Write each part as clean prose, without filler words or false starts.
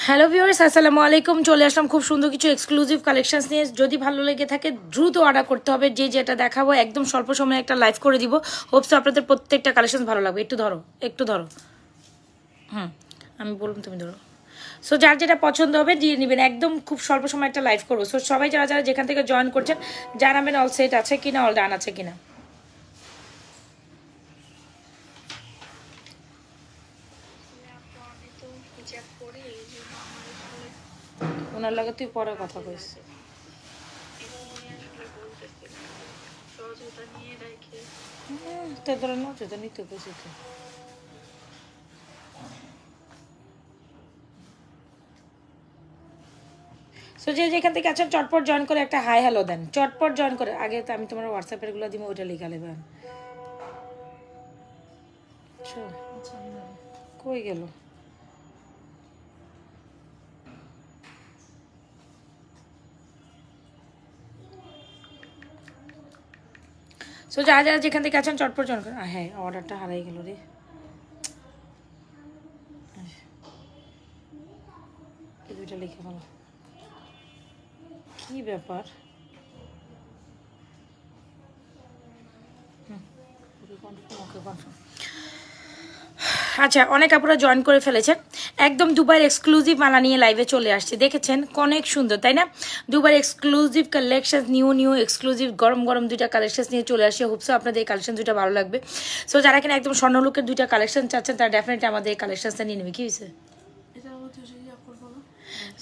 Hello viewers, আসসালামু আলাইকুম। চলে আসলাম খুব সুন্দর কিছু এক্সক্লুসিভ কালেকশনস নিয়ে। যদি ভালো লেগে থাকে দ্রুত অর্ডার করতে হবে। যে যেটা দেখাবো একদম স্বল্প সময়ে একটা লাইভ করে দিব। হোপস আপনাদের প্রত্যেকটা কালেকশন ভালো লাগবে। একটু ধরো আমি বলুন, তুমি ধরো। সো যার যেটা পছন্দ হবে দিয়ে নেবেন। একদম খুব স্বল্প সময় একটা লাইভ করবো। সো সবাই যারা যারা যেখান থেকে জয়েন করছেন জানাবেন অল সেট আছে কিনা, অল ডান আছে কিনা। ওনার লাগে তুই পরে কথা কইস। তো ধরো নজরটা নিতে কইছি তো। সো যে যেখান থেকে আছেন চটপট জয়েন করে একটা হাই হ্যালো দেন। চটপট জয়েন করে আগে তো আমি তোমার হোয়াটসঅ্যাপের গুলো দিব, ওইটা লিখা নেবেন। কই গেল? সো যারা যারা যেখান থেকে আছেন চটপট জয়েন করে। হ্যাঁ, অর্ডারটা হারাই গেল রে। এই দুইটা লিখে বলো কি ব্যাপার। আচ্ছা, অনেক আপুরা জয়েন করে ফেলেছেন। একদম দুবাইয়ের এক্সক্লুসিভ মালা নিয়ে লাইভে চলে আসছে। দেখেছেন অনেক সুন্দর, তাই না? দুবাইয়ের এক্সক্লুসিভ কালেকশন, নিউ এক্সক্লুসিভ গরম গরম দুইটা কালেকশন নিয়ে চলে আসে। হোপসো আপনাদের এই কালেকশন দুইটা ভালো লাগবে। সো যারা কিনা একদম স্বর্ণলুকের দুইটা কালেকশন চাচ্ছেন তারা ডেফিনেটলি আমাদের এই কালেকশনটা নিয়ে নেবে। কি হয়েছে?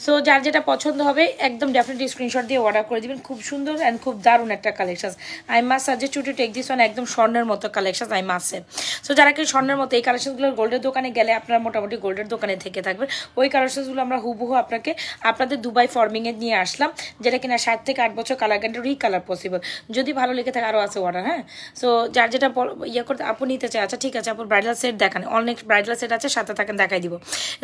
সো যার যেটা পছন্দ হবে একদম ডেফিনেটলি স্ক্রিনশট দিয়ে অর্ডার করে দিবেন। খুব সুন্দর অ্যান্ড খুব দারুণ একটা collection. I must suggest to take this one. একদম স্বর্ণের মতো collection I must say. So যারা কি স্বর্ণের মতো এই কালেকশনগুলো গোল্ডের দোকানে গেলে আপনারা মোটামুটি গোল্ডের দোকানে থেকে থাকবেন। ওই কালেকশনগুলো আমরা হুবহু আপনাদের দুবাই ফর্মিংয়ে নিয়ে আসলাম, যেটা কিনা 7 থেকে 8 বছর কালার গ্যারান্টি, রিকালার পসিবল। যদি ভালো লেগে থাকে আরও আছে অর্ডার। হ্যাঁ, সো যার যেটা করতে আপু নিতে চাই। আচ্ছা ঠিক আছে, আপুর ব্রাইডাল সেট দেখান। অনেক ব্রাইডাল সেট আছে, সাথে থাকেন দেখাই দিব।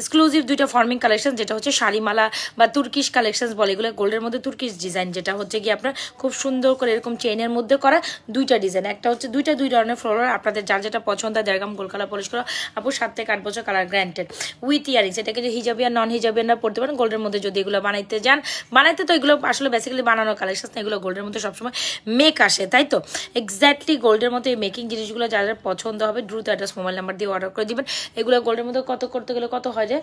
এক্সক্লুসিভ দুইটা ফর্মিং কালেকশন, যেটা হচ্ছে শাড়িমালা বা তুর্কিশ কালেকশন বলে। এগুলো গোল্ডের মধ্যে তুর্কিশ ডিজাইন, যেটা হচ্ছে কি আপনার খুব সুন্দর করে এরকম চেইনের মধ্যে করা দুইটা ডিজাইন। একটা হচ্ছে দুই ধরনের ফ্লোরার। আপনাদের যার যেটা পছন্দ হয় 1.5 গ্রাম গোল্ড কালার পলিশ করা আপু 7 থেকে 8 বছর কালার গ্যারান্টেড উইথ ইয়ারিংস। এটাকে যে হিজাবিয়ান নন হিজাবিয়ানরা পড়তে পারেন গোল্ডের মধ্যে। যদি এগুলো বানাইতে তো এগুলো আসলে বেসিক্যালি বানানো কালেকশন, এগুলো গোল্ডের মধ্যে সবসময় মেক আসে, তাই তো? এক্স্যাক্টলি গোল্ডের মতো এই মেকিং জিনিসগুলো যাদের পছন্দ হবে দ্রুত অ্যাড্রেস মোবাইল নাম্বার দিয়ে অর্ডার করে দিবেন। এগুলো গোল্ডের মধ্যে কত করতে গেলে কত হয় যে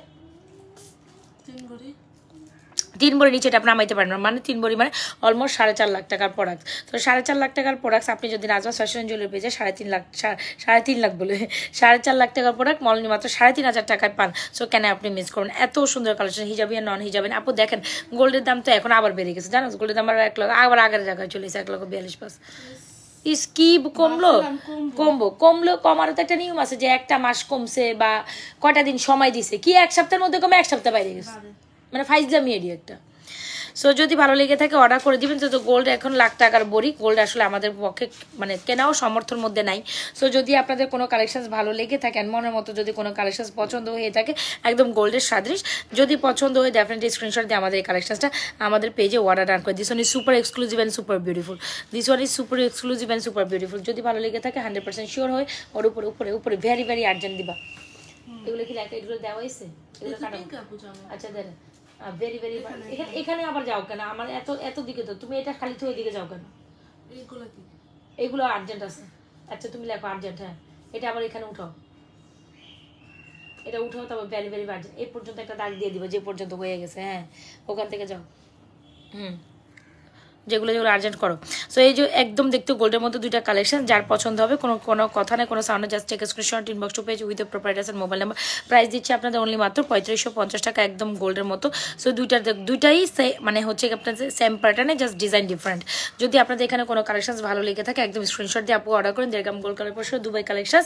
3 ভরি নিচে এটা আপনি নামাইতে পারেন না। মানে 3 ভরি মানে অলমোস্ট 4.5 লাখ টাকার প্রোডাক্ট। তো 4.5 লাখ টাকার প্রোডাক্ট আপনি যদি নাজমা ফ্যাশন জুয়েলারি পেজে 3.5 লাখ বলে 4.5 লাখ টাকার প্রোডাক্ট মল মাত্র 3,500 টাকায় পান। সো কেন আপনি মিস করুন? এত সুন্দর কালেকশন, হিজাবিয়ান নন হিজাবিয়ান। আপু দেখেন গোল্ডের দাম তো এখন আবার বেড়ে গেছে, জানো? গোল্ডের দাম আবার আগের জায়গায় চলে এসেছে 1,42,500। কি কমারও তো একটা নিয়ম আছে যে একটা মাস কমছে বা কয়টা দিন সময় দিছে, কি 1 সপ্তাহের মধ্যে কমে 1 সপ্তাহ বাইরে গেছে, মানে ফাইজলামি এডি একটা। সো যদি ভালো লেগে থাকে অর্ডার করে দিবেন। তো গোল্ড এখন লাখ টাকার বড়ি, গোল্ড আসলে আমাদের পক্ষে মানে কেনাও সমর্থন মধ্যে নাই। সো যদি আপনাদের কোনো কালেকশন ভালো লেগে থাকে, মনের মতো যদি কোনো কালেকশন পছন্দ হয়ে থাকে একদম গোল্ডের সাদৃশ যদি পছন্দ হয় ডেফিনেটলি স্ক্রিনশট দিয়ে আমাদের এই কালেকশনটা আমাদের পেজে অর্ডার ডান করে। This one is super exclusive and super beautiful. যদি ভালো লেগে থাকে 100% শিওর হয় ওর উপরে ভেরি ভেরি আর্জেন্ট দিবা। এগুলো কি লেখা? এগুলো দেওয়া হয়েছে? আচ্ছা দেন। ভেরি ভেরি এখানে আবার যাও কেন? আমার এত দিকে তো তুমি এটা খালি থুয়ে দিকে যাও কেন? এইগুলো আর্জেন্ট আছে। আচ্ছা তুমি লেখো আর্জেন্ট। হ্যাঁ, এটা আবার এখানে উঠাও, এটা উঠাও, তারপর ভেরি ভেরি আর্জেন্ট এই পর্যন্ত একটা দাগ দিয়ে দিবে যে পর্যন্ত হয়ে গেছে। হ্যাঁ, ওখান থেকে যাও। যেগুলো আর্জেন্ট করো। সো এই যে একদম দেখতে গোল্ডের মধ্যে দুইটা কালেকশন, যার পছন্দ হবে কোনো কথা নেই, কোনো sound, just take screenshot inbox to page with proprietors and mobile number. Price দিচ্ছে আপনাদের অনলি মাত্র 3550 টাকা, একদম গোল্ডের মতো। সো দুইটাই মানে হচ্ছে আপনাদের সেম প্যাটার্নে, জাস্ট ডিজাইন ডিফারেন্ট। যদি আপনাদের এখানে কোনো কালেকশন ভালো লেগে থাকে একদম স্ক্রিনশট দিয়ে আপু অর্ডার করেন। 1.5 গ্রাম গোল্ড কালার পয়সা দুবাই কালেকশন,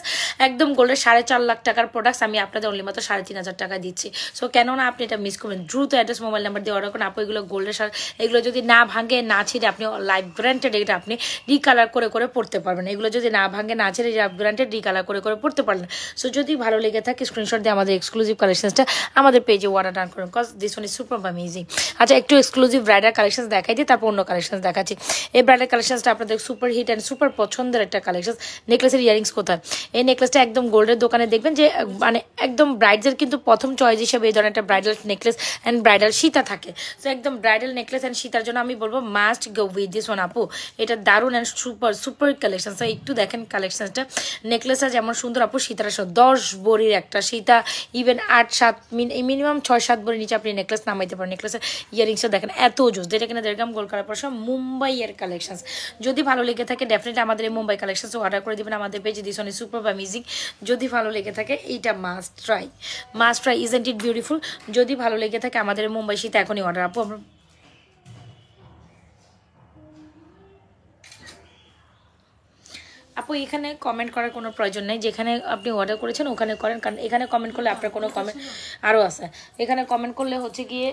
একদম গোল্ডের 4.5 লাখ টাকার প্রোডাক্টস আমি আপনাদের অনলি মাত্র 3,500 টাকা দিচ্ছি। সো কেননা আপনি এটা মিস করবেন, দ্রুত অ্যাড্রেস মোবাইল নাম্বার দিয়ে অর্ডার করেন। আপু এগুলো গোল্ডের এগুলো যদি না ভাঙে না ছিঁড়ে আপনি লাইফ গ্যারান্টেড এটা আপনি রিকালার করে করে পড়তে পারবেন। এগুলো যদি না ভাঙে না ছিঁড়ে লাইফ গ্যারান্টেড রিকালার করে করে পড়তে পারবেন। সো যদি ভালো লেগে থাকে স্ক্রিনশট দিয়ে আমাদের এক্সক্লুসিভ কালেকশনসটা আমাদের পেজে অর্ডার ডান করুন, because this one is super amazing. আচ্ছা একটু এক্সক্লুসিভ ব্রাইডাল কালেকশন দেখাই দিই, তারপর অন্য কালেকশন দেখাচ্ছি। এই ব্রাইডাল কালেকশনসটা আপনাদের সুপার হিট অ্যান্ড সুপার পছন্দের একটা কালেকশন। নেকলেসের ইয়ারিংস কোথায়? এই নেকলেসটা একদম গোল্ডের দোকানে দেখবেন যে মানে একদম ব্রাইডদের কিন্তু প্রথম চয়েস হিসেবে এই ধরনের একটা bridal necklace and bridal Sita থাকে। তো একদম ব্রাইডাল নেকলেস অ্যান্ড সীতার জন্য আমি বলবো must go with this one আপু। এটা দারুণ অ্যান্ড সুপার সুপার কালেকশন। তো একটু দেখেন কালেকশনসটা, নেকলেসটা যেমন সুন্দর আপু, সীতারা 10 ভরির একটা সীতা, ইভেন 8-7 মিনিমাম 6-7 ভরির নিচে আপনি নেকলেস নামাইতে পারেন। নেকলেসের ইয়ারিংসটা দেখেন এত জোস, যেটা কিনা 1.5 গ্রাম গোল্ড করার পর মুম্বাইয়ের কালেকশন। যদি ভালো লেগে থাকে ডেফিনেটলি আমাদের এই মুম্বাই কালেকশন অর্ডার করে দিবেন আমাদের পেজে। This one is super amazing. যদি ভালো লেগে থাকে এইটা must try, must try, isn't it beautiful. যদি ভালো লেগে থাকে আমাদের মুম্বাই শীত এখনই অর্ডার আপু। আপু এখানে কমেন্ট করার কোনো প্রয়োজন নেই, যেখানে আপনি অর্ডার করেছেন ওখানে করেন, কারণ এখানে কমেন্ট করলে আপনার কোনো কমেন্ট আরও আছে। এখানে কমেন্ট করলে হচ্ছে গিয়ে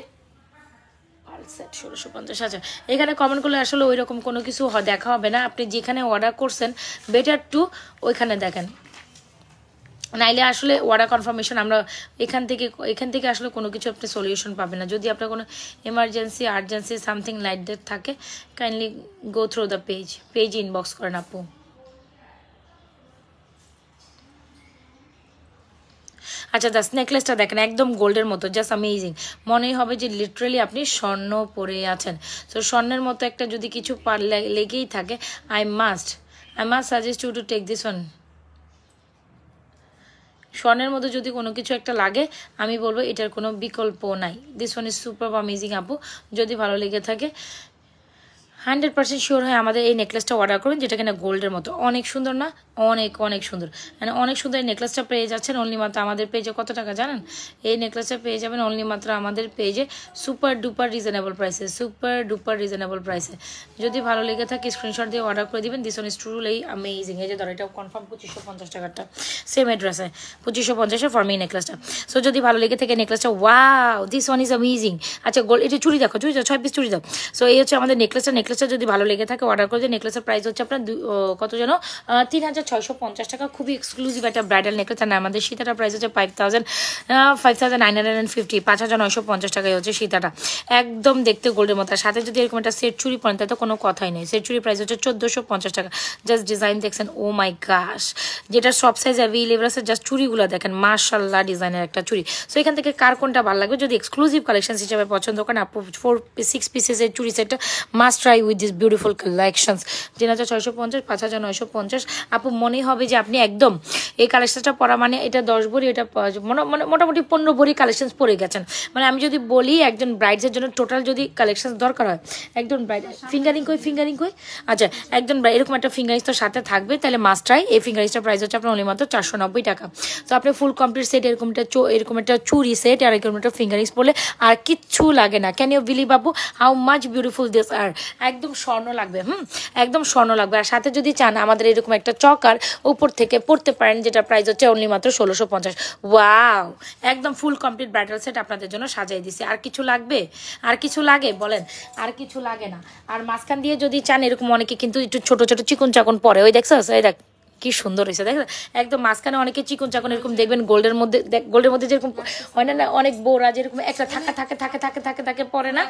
1650। আচ্ছা এখানে কমেন্ট করলে আসলে ওই রকম কোনো কিছু দেখা হবে না। আপনি যেখানে অর্ডার করছেন বেটার টু ওইখানে দেখেন, নাইলে আসলে অর্ডার কনফার্মেশন আমরা এখান থেকে আসলে কোনো কিছু আপনি সলিউশন পাবেন না। যদি আপনার কোনো emergency urgency something like that থাকে, kindly go through the page inbox করেন আপু। আচ্ছা জাস্ট নেকলেসটা দেখেন একদম গোল্ডের মতো, জাস্ট অ্যামেজিং। মনেই হবে যে লিটারালি আপনি স্বর্ণ পরে আছেন। তো স্বর্ণের মতো একটা যদি কিছু লেগেই থাকে, I must suggest you to take this one. স্বর্ণের মধ্যে যদি কোনো কিছু একটা লাগে আমি বলবো এটার কোনো বিকল্প নাই। This one is super amazing আপু। যদি ভালো লেগে থাকে 100% শিওর হয় আমাদের এই নেকলেসটা অর্ডার করুন, যেটা কিনা গোল্ডের মতো অনেক সুন্দর না? অনেক অনেক সুন্দর, মানে অনেক সুন্দর। এই নেকলেসটা পেয়ে যাচ্ছেন অনলি মাত্র আমাদের পেজে কত টাকা জানেন? এই নেকলেসটা পেয়ে যাবেন অনলি মাত্র আমাদের পেজে সুপার ডুপার রিজনেবল প্রাইসে। যদি ভালো লেগে থাকে স্ক্রিনশট দিয়ে অর্ডার করে দিবেন। This one is truly amazing. এই যে ধরো এটা কনফার্ম 2550 টাকাটা, সেম অ্যাড্রেসে 2550 ফর মি নেকলেসটা। সো যদি ভালো লেগে থাকে নেকলেসটা, wow this one is amazing. আচ্ছা গোল্ড, এটা চুড়ি দেখো, 6 পিস চুড়ি দাও। সো এই হচ্ছে আমাদের নেকলেসটা যদি ভালো লেগে থাকে অর্ডার করে দিন। নেকলেসের প্রাইস হচ্ছে আপনার কত যেন 3650 টাকা। খুবই এক্সক্লুসিভ একটা ব্রাইডাল নেকলেস। আর আমাদের সীতাটা প্রাইস হচ্ছে 5950, 5950 টাকায় হচ্ছে সীতাটা। একদম দেখতে গোল্ডের মতো। সাথে যদি এরকম একটা সেট চুড়ি পরেন তাহলে তো কোনো কথাই নেই। সেট চুড়ি প্রাইস হচ্ছে 1450 টাকা। জাস্ট ডিজাইন দেখছেন, ও মাই গাশ, যেটা সব সাইজ অ্যাভেলেবল আছে। জাস্ট চুড়িগুলো দেখেন, মাশাআল্লাহ ডিজাইনের একটা চুড়ি। সো এখান থেকে কার কোনটা ভালো লাগবে, যদি এক্সক্লুসিভ কালেকশন হিসেবে পছন্দ করেন আপু 4-6 পিসেসের চুড়ি সেটটা must try with this beautiful collections. 3650, 5950 আপু। মনেই হবে যে আপনি একদম এই কালেকশনটা পরা মানে এটা 10 ভরি, এটা মোটামুটি 15 ভরি কালেকশন পরে গেছেন। মানে আমি যদি বলি একজন ব্রাইডসের জন্য টোটাল যদি কালেকশন দরকার হয়, একজন ব্রাইড ফিঙ্গারিং কই আচ্ছা একজন এরকম একটা ফিঙ্গারিংস তো সাথে থাকবে, তাহলে মাস্ট ট্রাই। এই ফিঙ্গারিংসটার প্রাইস হচ্ছে আপনার অনলি মাত্র 490 টাকা। তো আপনি ফুল কমপ্লিট সেট এরকম একটা চুরি সেট আর এরকম একটা ফিঙ্গারিংস পরলে আর কিচ্ছু লাগে না। ক্যান ইউ বিলিভ আপু হাউ মাচ বিউটিফুল দিস আর? একদম স্বর্ণ লাগবে, একদম স্বর্ণ লাগবে। আর সাথে যদি চান আমাদের এরকম একটা চকার উপর থেকে পড়তে পারেন, যেটা প্রাইস হচ্ছে অনলি মাত্র 1650। ওয়াও, একদম ফুল কমপ্লিট ব্রাইডাল সেট আপনাদের জন্য সাজাই দিছি। আর কিছু লাগবে? আর কিছু লাগে বলেন? আর কিছু লাগে না। আর মাঝখান দিয়ে যদি চান এরকম অনেকে কিন্তু একটু ছোট ছোট চিকন চাকন পরে, ওই দেখছো, এই দেখ কি সুন্দর হয়েছে, দেখো একদম মাঝখানে অনেকে চিকন চাকন এরকম দেখবেন গোল্ডের মধ্যে যেরকম হয় না, অনেক বোরা যেরকম একটা থাকে পরে না,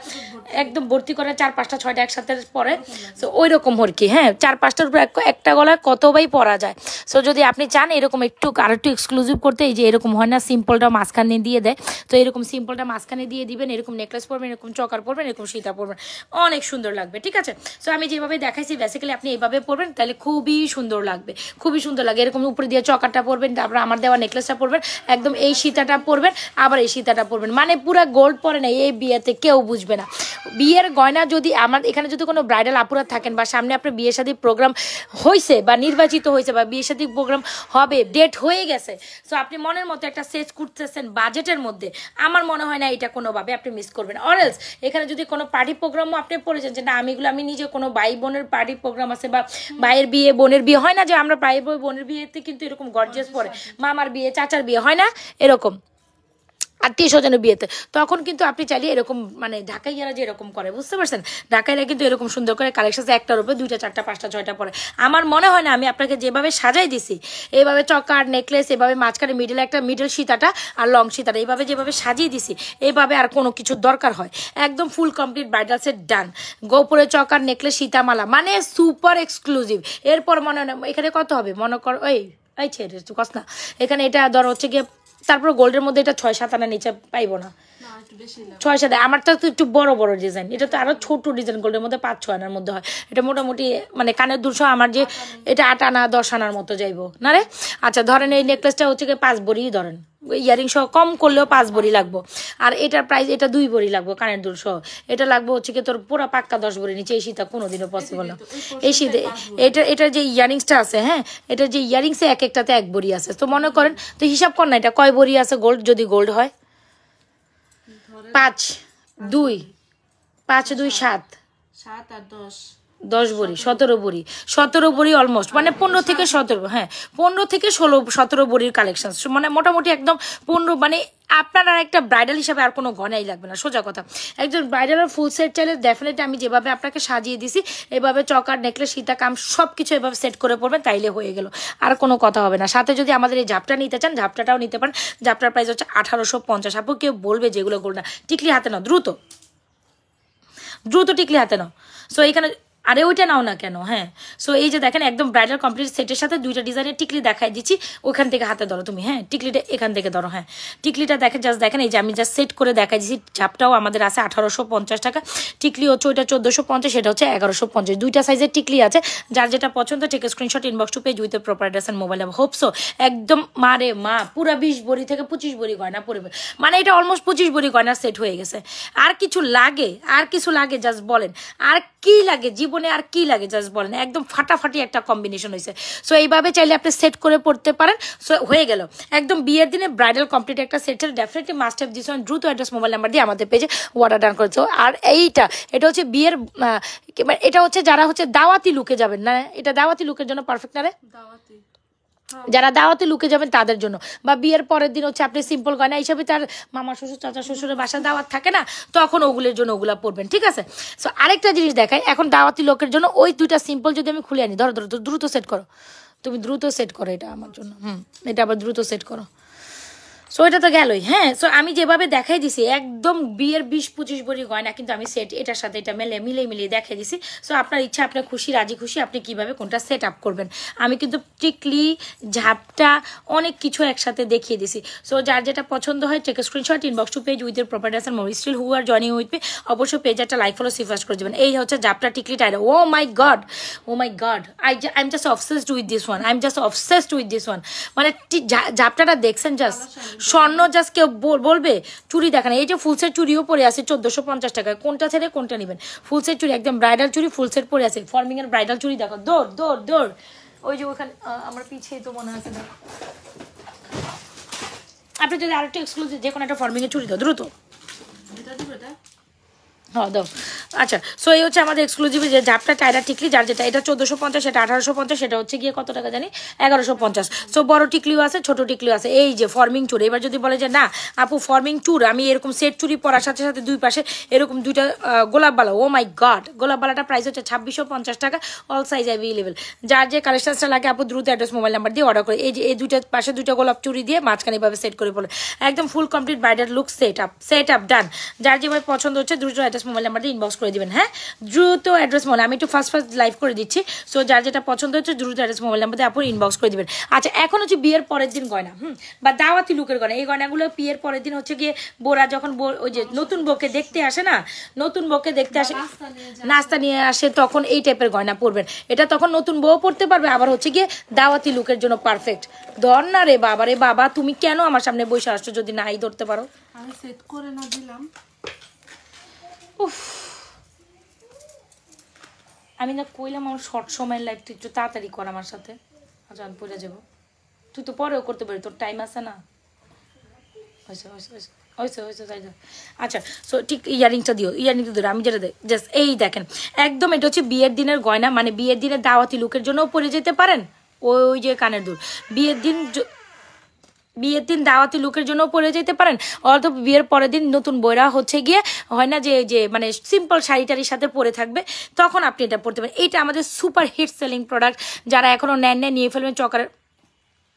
একদম ভর্তি করে 4-5-6টা একসাথে পরে। সো ওই রকম আর কি, হ্যাঁ 4-5টার উপর একটা গলায় কতবাই পরা যায়। সো যদি আপনি চান এরকম আর একটু এক্সক্লুসিভ করতে, এই যে এরকম হয় না সিম্পলটা মাঝখানে দিয়ে দেয়, তো এরকম সিম্পলটা মাঝখানে দিয়ে দিবেন। এরকম নেকলেস পরবেন, এরকম চকার পরবেন, এরকম সীতা পরবেন, অনেক সুন্দর লাগবে। ঠিক আছে, সো আমি যেভাবে দেখাইছি বেসিক্যালি আপনি এইভাবে পরবেন, তাহলে খুবই সুন্দর লাগবে, খুবই সুন্দর লাগে। এরকম উপরে দিয়ে চকারটা পরবেন, তারপর আমার দেওয়া নেকলেসটা পরবেন, একদম এই সীতাটা পরবেন, আবার এই সীতাটা পরবেন, মানে পুরো গোল্ড পরে না। এই বিয়েতে কেউ বুঝবে না। বিয়ের গয়না যদি আমার এখানে যদি কোনো ব্রাইডাল আপুরা থাকেন বা সামনে আপনার বিয়ে শাদী প্রোগ্রাম হয়েছে বা নির্বাচিত হয়েছে বা বিয়ে শাদী প্রোগ্রাম হবে, ডেট হয়ে গেছে, সো আপনি মনের মতো একটা সেট করতেছেন বাজেটের মধ্যে, আমার মনে হয় না এটা কোনোভাবে আপনি মিস করবেন। অরেলস এখানে যদি কোনো পার্টি প্রোগ্রামও আপনি পড়েছেন যে না আমি নিজে কোনো ভাই বোনের পার্টি প্রোগ্রাম আছে বা ভাইয়ের বিয়ে বোনের বিয়ে, হয় না যে আমরা ভাই বোনের বিয়েতে কিন্তু এরকম গর্জিয়াস পরে, মামার বিয়ে চাচার বিয়ে, হয় না এরকম, আত্মীয় স্বজনের বিয়েতে, তখন কিন্তু আপনি চাইলে এরকম মানে ঢাকাইয়ারা যে এরকম করে, বুঝতে পারছেন, ঢাকাইরা কিন্তু এরকম সুন্দর করে কালেকশন একটার উপরে 2টা 4টা 5টা 6টা পরে। আমার মনে হয় না আমি আপনাকে যেভাবে সাজাই দিছি, এইভাবে চকার নেকলেস, এভাবে মাঝখানে মিডলে একটা মিডল সীতাটা আর লং সীতাটা এইভাবে যেভাবে সাজিয়ে দিছি, এইভাবে আর কোনো কিছুর দরকার হয়। একদম ফুল কমপ্লিট ব্রাইডাল সেট ডান, গোপুরে চকার নেকলেস সীতামালা, মানে সুপার এক্সক্লুসিভ। এরপর মনে হয় এখানে কত হবে মনে কর, এই ছেড়ে কস না, এখানে এটা ধর হচ্ছে গিয়ে, তারপর গোল্ডের মধ্যে এটা 6-7 আনার নিচে পাইবো না, 6-7। আমারটা তো একটু বড় বড় ডিজাইন, এটা তো আরো ছোট ডিজাইন, গোল্ডের মধ্যে 5-6 আনার মধ্যে হয়। এটা মোটামুটি মানে কানের দুল সহ আমার যে এটা 8 আনা 10 আনার মতো যাইবো না রে। আচ্ছা ধরেন এই নেকলেসটা হচ্ছে গিয়ে 5 ভরি ধরেন, ইয়ারিং সহ কম করলেও 5 ভরি লাগবো। আর এটার প্রাইস এটা 2 ভরি লাগবো কানের দুল সহ, এটা লাগবে হচ্ছে কি তোর পুরো পাক্কা 10 ভরি নিচে। এই শীতে কোনোদিনও পসিবল না। এই শীতে এটার যে ইয়ারিংসটা আছে, হ্যাঁ এটার যে ইয়ারিংসে এক একটাতে 1 ভরি আছে। তো মনে করেন তো হিসাব কর না এটা কয় ভরি আছে গোল্ড, যদি গোল্ড হয় 5 2 5 2 7 আর 10 ভরি, 17 ভরি, 17 ভরি অলমোস্ট, মানে 15 থেকে 17, হ্যাঁ 15 থেকে 16-17 ভরির কালেকশন, মানে মোটামুটি একদম 15, মানে আপনার আর একটা ব্রাইডাল হিসাবে আর কোনো গয়নাই লাগবে না, সোজা কথা। একজন ব্রাইডালের ফুল সেট চাইলে ডেফিনেটলি আমি যেভাবে আপনাকে সাজিয়ে দিছি, এভাবে চকার নেকলেস সীতা কাম সব কিছু এভাবে সেট করে পড়বেন, তাইলে হয়ে গেল, আর কোনো কথা হবে না। সাথে যদি আমাদের এই ঝাপটা নিতে চান, ঝাপটাটাও নিতে পারেন। ঝাপটার প্রাইস হচ্ছে 1850। আপু কেউ বলবে যেগুলো গোল্ড না, টিকলি হাতে নাও, দ্রুত টিকলি হাতে নাও। সো এখানে আরে ওইটা নাও না কেন, হ্যাঁ। সো এই যে দেখেন একদম ব্রাইডাল কমপ্লিট সেটের সাথে 2টা ডিজাইনের টিকলি দেখাই দিচ্ছি, ওখান থেকে হাতে ধরো তুমি, হ্যাঁ টিকলিটা এখান থেকে ধরো, হ্যাঁ টিকলিটা দেখেন জাস্ট দেখেন, এই যে আমি জাস্ট সেট করে দেখাই দিচ্ছি। ঝাপটাও আমাদের আছে 1850 টাকা, টিকলি হচ্ছে ওইটা 1450, সেটা হচ্ছে 1150। 2টা সাইজের টিকলি আছে, যার যেটা পছন্দ ঠিক screenshot inbox to page with proper address and mobile number. Hope so একদম মারে মা পুরা 20 ভরি থেকে 25 ভরি গয়না পড়বে, মানে এটা অলমোস্ট 25 ভরি গয়না সেট হয়ে গেছে। আর কিছু লাগে জাস্ট বলেন, আর কি লাগে জীবনে, আর কি লাগে জাস্ট বলেন, একদম ফাটাফাটি একটা কম্বিনেশন হয়েছে। সো এইভাবে চাইলে আপনি সেট করে পড়তে পারেন। সো হয়ে গেল একদম বিয়ের দিনে ব্রাইডাল কমপ্লিট একটা সেটের definitely must have this one. দ্রুত অ্যাড্রেস মোবাইল নাম্বার দিয়ে আমাদের পেজে অর্ডার ডান করেছো। আর এটা হচ্ছে বিয়ের, এটা হচ্ছে যারা হচ্ছে দাওয়াতি লুকে যাবেন না, এটা দাওয়াতি লুকের জন্য পারফেক্ট না রে, যারা দাওয়াতে লুকে যাবেন তাদের জন্য, বা বিয়ের পরের দিন হচ্ছে আপনি সিম্পল গয়না হিসাবে তার মামা শ্বশুর চাচা শ্বশুরের বাসা দাওয়াত থাকে না, তখন ওগুলোর জন্য ওগুলা পরবেন, ঠিক আছে। সো আরেকটা জিনিস দেখাই, এখন দাওয়াতি লোকের জন্য ওই 2টা সিম্পল যদি আমি খুলে আনি, ধরো দ্রুত সেট করো, তুমি দ্রুত সেট করো এটা আমার জন্য, এটা আবার দ্রুত সেট করো। সো এটা তো গেলই, হ্যাঁ। সো আমি যেভাবে দেখাই দিছি একদম বিয়ের 20-25 ভরি গয়না কিন্তু আমি সেট এটার সাথে এটা মিলিয়ে দেখাই দিছি। সো আপনার ইচ্ছা, আপনার খুশি রাজি খুশি আপনি কিভাবে কোনটা সেট আপ করবেন। আমি কিন্তু টিকলি ঝাপটা অনেক কিছু একসাথে দেখিয়ে দিছি। সো যার যেটা পছন্দ হয় take screenshot inbox to page with এর proper address and more still who are joining with me, অবশ্যই পেজ একটা লাইক ফলো সিফার্স্ট করে দেবেন। এই হচ্ছে ঝাপটা টিকলি tiara. Oh my god I am just obsessed with this one, মানে ঝাপটাটা দেখছেন জাস্ট স্বর্ণ, জাস্ট কেউ বলবে চুড়ি দেখেন, এই যে ফুল সেট চুড়িও পরে আছে 1450 টাকায়, কোনটা ছেড়ে কোনটা নেবেন। ফুল সেট চুড়ি একদম ব্রাইডাল চুড়ি ফুল সেট পরে আছে, ফর্মিং এর ব্রাইডাল চুড়ি দেখো, দৌড় ওই যে ওখানে আমার পিছিয়ে তো মনে আছে, দেখো আপনি যদি আরেকটা এক্সক্লুসিভ যে কোনো একটা ফর্মিং এর চুড়ি দাও দ্রুত, হ্যাঁ দাও। আচ্ছা সো এই হচ্ছে আমাদের এক্সক্লুসিভ যে ঝাপটা টাইরা টিকলি, যার যেটা এটা 1450, সেটা 1850, সেটা হচ্ছে গিয়ে কত টাকা জানি 1150। সো বড় টিকলিও আছে ছোট টিকলিও আছে। এই যে ফর্মিং চুর, এবার যদি বলে যে না আপু ফর্মিং চুর আমি এরকম সেট চুরি পরার সাথে সাথে 2 পাশে এরকম 2টা গোলাপ বালা, ও মাই গড, গোলাপ বালাটা প্রাইস হচ্ছে 2650 টাকা, অল সাইজ অ্যাভেলেবেল। যার যে কালেকশনটা লাগে আপু দ্রুত অ্যাড্রেস মোবাইল নাম্বার দিয়ে অর্ডার করে, এই যে এই 2টা পাশে 2টা গোলাপ চুরি দিয়ে মাঝখানে এভাবে সেট করে পড়ে একদম full complete bridal look set up done. যার যেভাবে পছন্দ হচ্ছে দ্রুত অ্যাড্রেস মোবাইল নাম্বার দিয়ে ইনবক্স করে দিবেন, হ্যাঁ দ্রুত অ্যাড্রেস মোবাইল, আমি একটু ফার্স্ট লাইভ করে দিচ্ছি। সো যার যেটা পছন্দ হচ্ছে দ্রুত অ্যাড্রেস মোবাইল নাম্বার দিয়ে আপনি ইনবক্স করে দিবেন। আচ্ছা এখন হচ্ছে বিয়ের পরের দিন গয়না, বা দাওয়াতি লুকের গয়না, এই গয়নাগুলো বিয়ের পরের দিন হচ্ছে গিয়ে বোরা যখন ওই যে নতুন বউকে দেখতে আসে না, নতুন বউকে দেখতে আসে নাস্তা নিয়ে আসে, তখন এই টাইপের গয়না পরবেন। এটা তখন নতুন বউ পড়তে পারবে, আবার হচ্ছে গিয়ে দাওয়াতি লুকের জন্য পারফেক্ট। ধর না রে বাবা তুমি কেন আমার সামনে বসে আসছো যদি নাই ধরতে পারো। আমি সেট করে না দিলাম, উফ আমি না কইলাম আমার শর্ট সময়ের লাইফ তুই একটু তাড়াতাড়ি কর আমার সাথে, আচ্ছা আমি পড়ে যাবো, তুই তো পরেও করতে পারি, তোর টাইম আছে না। হয়েছে তাই তো। আচ্ছা সো ঠিক ইয়ারিংটা দিও আমি যেটা দেখ জাস্ট এই দেখেন একদম এটা হচ্ছে বিয়ের দিনের গয়না, মানে বিয়ের দিনের দাওয়াতি লুকের জন্যও পরে যেতে পারেন। ওই যে কানের দুল বিয়ের দিন দাওয়াতি লুকের জন্য পরে যেতে পারেন, অথবা বিয়ের পরের দিন নতুন বইরা হচ্ছে গিয়ে হয় না যে যে মানে সিম্পল শাড়িটারির সাথে পরে থাকবে, তখন আপনি এটা পরতে পারেন। এইটা আমাদের সুপার হিট সেলিং প্রোডাক্ট, যারা এখনো নেন নিয়ে ফেলবেন। চকারের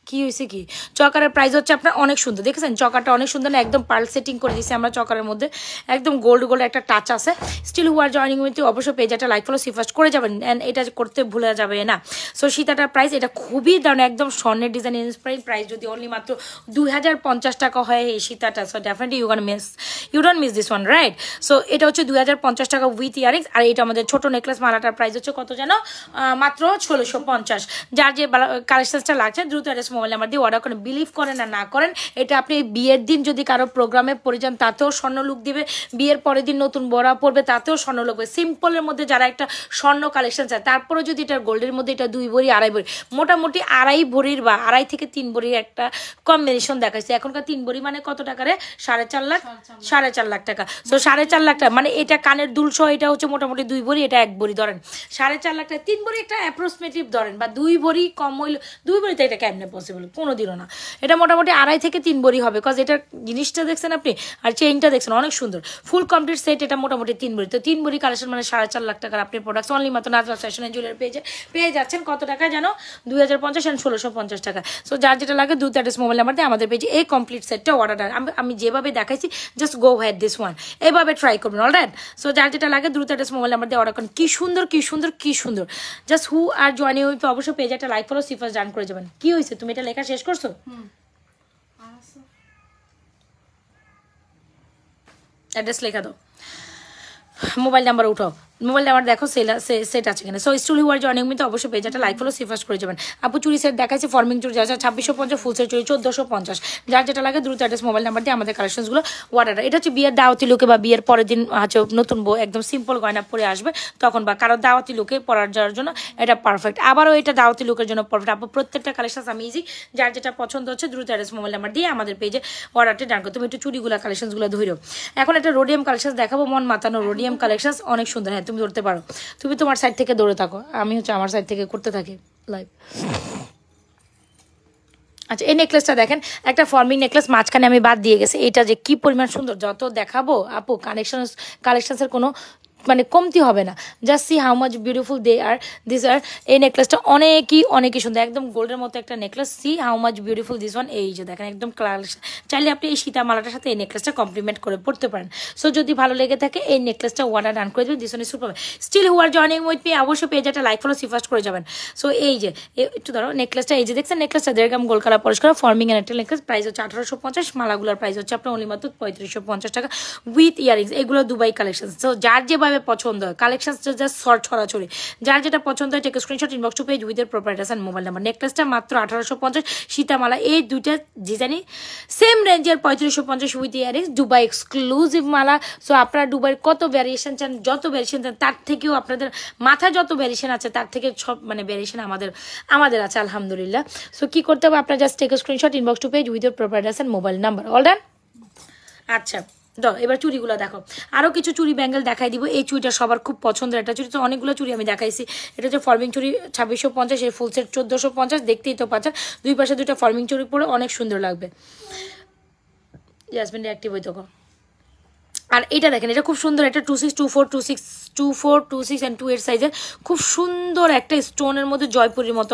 কি হয়েছে কি, চকারের প্রাইস হচ্ছে আপনার অনেক সুন্দর, দেখেছেন চকারটা অনেক সুন্দর না, একদম পার্ল সেটিং করে দিচ্ছি আমরা চকারের মধ্যে, একদম গোল্ড গোল্ড একটা টাচ আছে। Still who are joining with অবশ্যই পেজটা লাইক ফলো সিফাস্ট করে যাবেন, অ্যান্ড এটা করতে ভুলে যাবে না। সো সীতাটার প্রাইস এটা খুবই দারুণ, একদম স্বর্ণের ডিজাইন ইন্সপায়ারিং, প্রাইস যদি অনলি মাত্র 2050 টাকা হয় এই সীতাটা। So definitely you don't miss this one, right? So এটা হচ্ছে 2050 টাকা উইথ ইয়ারিংস। আর এটা আমাদের ছোট নেকলেস মালাটার প্রাইস হচ্ছে কত যেন, মাত্র 1650। যার যে কালেকশনসটা লাগছে দ্রুত মোবাইল নাম্বার দিয়ে অর্ডার করেন। বিলিভ করেন আর না করেন, এটা আপনি বিয়ের দিন যদি কারো প্রোগ্রামে পরে যান তাতেও স্বর্ণ লুক দিবে, বিয়ের পরের দিন নতুন বড়া পরবে তাতেও স্বর্ণ লুক দেবে। সিম্পলের মধ্যে যারা একটা স্বর্ণ কালেকশন চায়, তারপরে যদি এটা গোল্ডের মধ্যে এটা 2 ভরি 2.5 ভরি, মোটামুটি 2.5 ভরির বা 2.5 থেকে 3 ভরির একটা কম্বিনেশন দেখাচ্ছে। এখনকার 3 ভরি মানে কত টাকা রে? 4.5 লাখ, 4.5 লাখ টাকা। সো 4.5 লাখ টাকা মানে এটা কানের দুল সহ এটা হচ্ছে মোটামুটি 2 ভরি, এটা 1 ভরি ধরেন, 4.5 লাখ টাকা। 3 ভরি একটা অ্যাপ্রক্সিমেটিভ ধরেন, বা 2 ভরি কম হইলো, 2 ভরিতে এটা কেমনে পসিবল? কোনোদিনও না। এটা মোটামুটি 2.5 থেকে 3 ভরি হবে, বিকজ এটার জিনিসটা দেখছেন আপনি, আর চেইনটা দেখছেন অনেক সুন্দর, ফুল কমপ্লিট সেট। এটা মোটামুটি 3 ভরি, তো 3 ভরি কালেকশন মানে 4.5 লাখ টাকার আপনি প্রোডাক্ট অনলি মাত্র নাজমা ফ্যাশন এন্ড জুয়েলারি পেজে পেয়ে যাচ্ছেন। কত টাকা জানো? 2050 এন্ড 1650 টাকা। সো যার যেটা লাগে দ্রুত অ্যাড্রেস মোবাইল নাম্বার দিয়ে আমাদের পেজে এই কমপ্লিট সেটটা অর্ডার। আমি যেভাবে দেখাইছি just go ahead this one, এভাবে ট্রাই করবেন, অলরাইট? সো যার যেটা লাগে দ্রুত অ্যাড্রেস মোবাইল নাম্বার দিয়ে অর্ডার করেন। কি সুন্দর কি সুন্দর কি সুন্দর, just who are joining with অবশ্যই পেজে একটা লাইক ফলো সিফাস ডান করে যাবেন। কি হয়েছে, তুমি এটা লেখা শেষ করছো? অ্যাড্রেস লেখা দাও, মোবাইল নাম্বার উঠাও, মোবাইল নাম্বার দেখো সেট আছে কিনা। So still who are joining with অবশ্যই পেজটা লাইক ফলো সিফাস্ট করে যাবেন। আপু চুরি সেট দেখাচ্ছে, ফর্মিং চুরি যা 2650, ফুল সেট চুরি 1450। যার যেটা লাগে দ্রুত অ্যাড্রেস মোবাইল নাম্বার দিয়ে আমাদের কালেকশনসগুলো অর্ডার। এটা হচ্ছে বিয়ের দাওয়াতি লোকে বা বিয়ের পরের দিন হচ্ছে নতুন বউ একদম সিম্পল গয়না পরে আসবে তখন, বা কারো দাওয়াতি লোকে পরার যাওয়ার জন্য এটা পারফেক্ট। আবারও এটা দাওয়াতি লোকের জন্য পারফেক্ট। আপু প্রত্যেকটা কালেকশন আমি ইজি, যার যেটা পছন্দ হচ্ছে দ্রুত অ্যাড্রেস মোবাইল নাম্বার দিয়ে আমাদের পেজে অর্ডারটি ডান করো। তুমি একটু চুরিগুলো কালেকশনসগুলো ধরো। এখন একটা রোডিয়াম কালেকশন দেখাবো, মন মাতানো রোডিয়াম কালেকশন অনেক সুন্দর। হ্যাঁ তুমি ধরতে পারো, তুমি তোমার সাইড থেকে দৌড়ে থাকো, আমি হচ্ছে আমার সাইড থেকে করতে থাকি লাইভ। আচ্ছা এই নেকলেসটা দেখেন, একটা ফর্মিং নেকলেস, মাঝখানে আমি বাদ দিয়ে গেছি। এটা যে কি পরিমাণ সুন্দর, যত দেখাবো আপু কালেকশনের কোনো মানে কমতি হবে না। Just see how much beautiful they are this are. এই নেকলেসটা অনেকই সুন্দর, একদম গোল্ডের মতো একটা নেকলেস। See how much beautiful this one. এই যে দেখেন একদম কালেকশন, চাইলে আপনি এই সীতামালাটার সাথে এই নেকলেসটা কমপ্লিমেন্ট করে পড়তে পারেন। সো যদি ভালো লেগে থাকে এই নেকলেসটা অর্ডার ডান করে দেবেন। This one is super. Still who are joining with me অবশ্যই পেজটা লাইক ফলো সিফাস্ট করে যাবেন। সো এই যে একটু ধরো নেকলেসটা, এই যে দেখছেন নেকলেসটা 1.5 গ্রাম গোল্ড কালার পলিশ করা ফর্মিং এর একটা নেকলেস, প্রাইস হচ্ছে 1850। মালাগুলোর প্রাইস হচ্ছে আপনার অনলি মাত্র 3550 টাকা উইথ ইয়ারিংস। এগুলো দুবাই কালেকশন। সো যার যেভাবে পছন্দ হয় কালেকশন জাস্ট ছড়াছড়ি, যার যেটা পছন্দ হয় take screenshot inbox to page with এর প্রপার্টাস এন্ড মোবাইল নাম্বার। নেকলেসটা মাত্র 1850, সীতামালা এই দুইটা ডিজাইনই সেম রেঞ্জের 3550 উইথ ইয়ারিংস, দুবাই এক্সক্লুসিভ মালা। সো আপনারা দুবাইয়ের কত ভ্যারিয়েশন চান, যত ভ্যারিয়েশন চান তার থেকেও আপনাদের মাথায় যত ভ্যারিয়েশন আছে তার থেকে সব মানে ভ্যারিয়েশন আমাদের আছে আলহামদুলিল্লাহ। সো কি করতে হবে, আপনার just take screenshot inbox to page with এর প্রপার্টাস and mobile number. All done? আচ্ছা এবার চুড়িগুলো দেখো, আরো কিছু চুড়ি ব্যাঙ্গেল দেখাই দিব। এই চুড়িটা সবার খুব পছন্দের একটা চুড়ি, তো অনেকগুলো চুড়ি আমি দেখাইছি। এটা হচ্ছে ফর্মিং চুড়ি 2650, এই ফুল সেট 1450, দেখতেই তো পাচ্ছেন দুই পাশে দুইটা ফর্মিং চুড়ি পরে অনেক সুন্দর লাগবে। জাসমিন অ্যাক্টিভ হইতো। আর এটা দেখেন, এটা খুব সুন্দর একটা 2624 and 28 সাইজের খুব সুন্দর একটা স্টোনের মধ্যে জয়পুরের মতো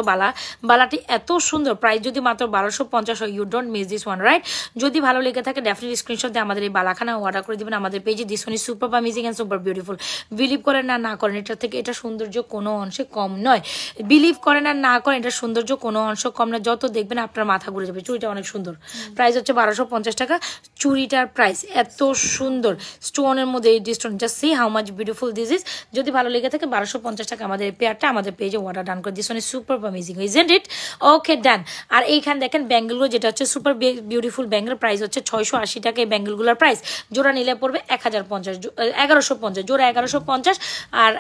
বালাটি এত সুন্দর। প্রাইস যদি মাত্র 1250 হয়, you don't miss this one, right? যদি ভালো লেগে থাকে ডেফিনেটলি স্ক্রিনশট দিয়ে আমাদের এই বালাখানা অর্ডার করে দেবেন আমাদের পেজে। This one is super amazing and super beautiful. Believe করেন আর না করেন, এটা থেকে এটা সৌন্দর্য কোনো অংশে কম নয়। বিলিভ করেন আর না করেন, এটা সৌন্দর্য কোনো অংশ কম নয়। যত দেখবেন আপনার মাথা ঘুরে যাবে। চুড়িটা অনেক সুন্দর, প্রাইস হচ্ছে 1250 টাকা। চুড়িটার প্রাইস এত সুন্দর, স্টোনের মধ্যে এই stone, just see how much beautiful this is. যদি ভালো লেগে থাকে 1250 টাকা আমাদের পেয়ারটা আমাদের পেজে অর্ডার ডান করে। This one is super amazing, isn't it? Okay done. আর এইখানে দেখেন ব্যাঙ্গেলগুলো, যেটা হচ্ছে সুপার বিউটিফুল ব্যাঙ্গেল, প্রাইস হচ্ছে 680 টাকা। এই ব্যাঙ্গেলগুলোর প্রাইস জোড়া নিলে পড়বে 1150, জোড়া 1150। আর